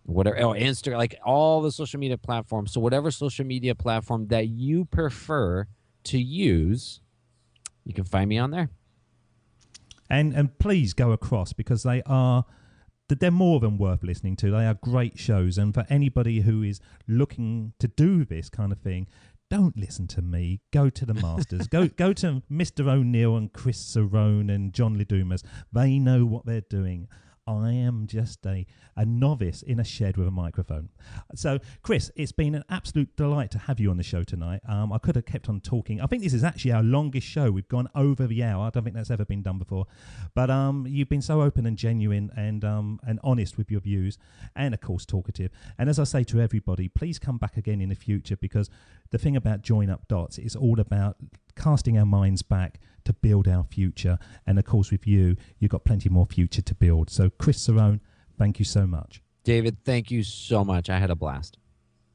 Instagram, like all the social media platforms. So whatever social media platform that you prefer to use, you can find me on there. And please go across, because they're more than worth listening to. They are great shows. And for anybody who is looking to do this kind of thing, don't listen to me. Go to the masters. go to Mr. ONeill and Chris Cerrone and John Ledumas. They know what they're doing. I am just a novice in a shed with a microphone. So, Chris, it's been an absolute delight to have you on the show tonight. I could have kept on talking. I think this is actually our longest show. We've gone over the hour. I don't think that's ever been done before. But you've been so open and genuine and honest with your views, and, of course, talkative. And as I say to everybody, please come back again in the future, because the thing about Join Up Dots is all about casting our minds back to build our future. And of course, with you, you've got plenty more future to build. So Chris Cerrone, thank you so much. David, thank you so much. I had a blast.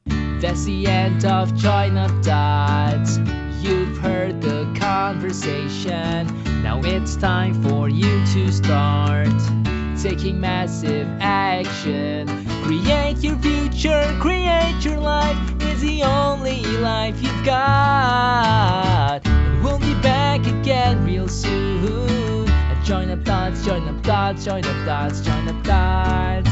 That's the end of Join Up Dots. You've heard the conversation. Now it's time for you to start taking massive action. Create your future, create your life. It's the only life you've got. And we'll be back again real soon. Join Up Dots, Join Up Dots, Join Up Dots, Join Up Dots.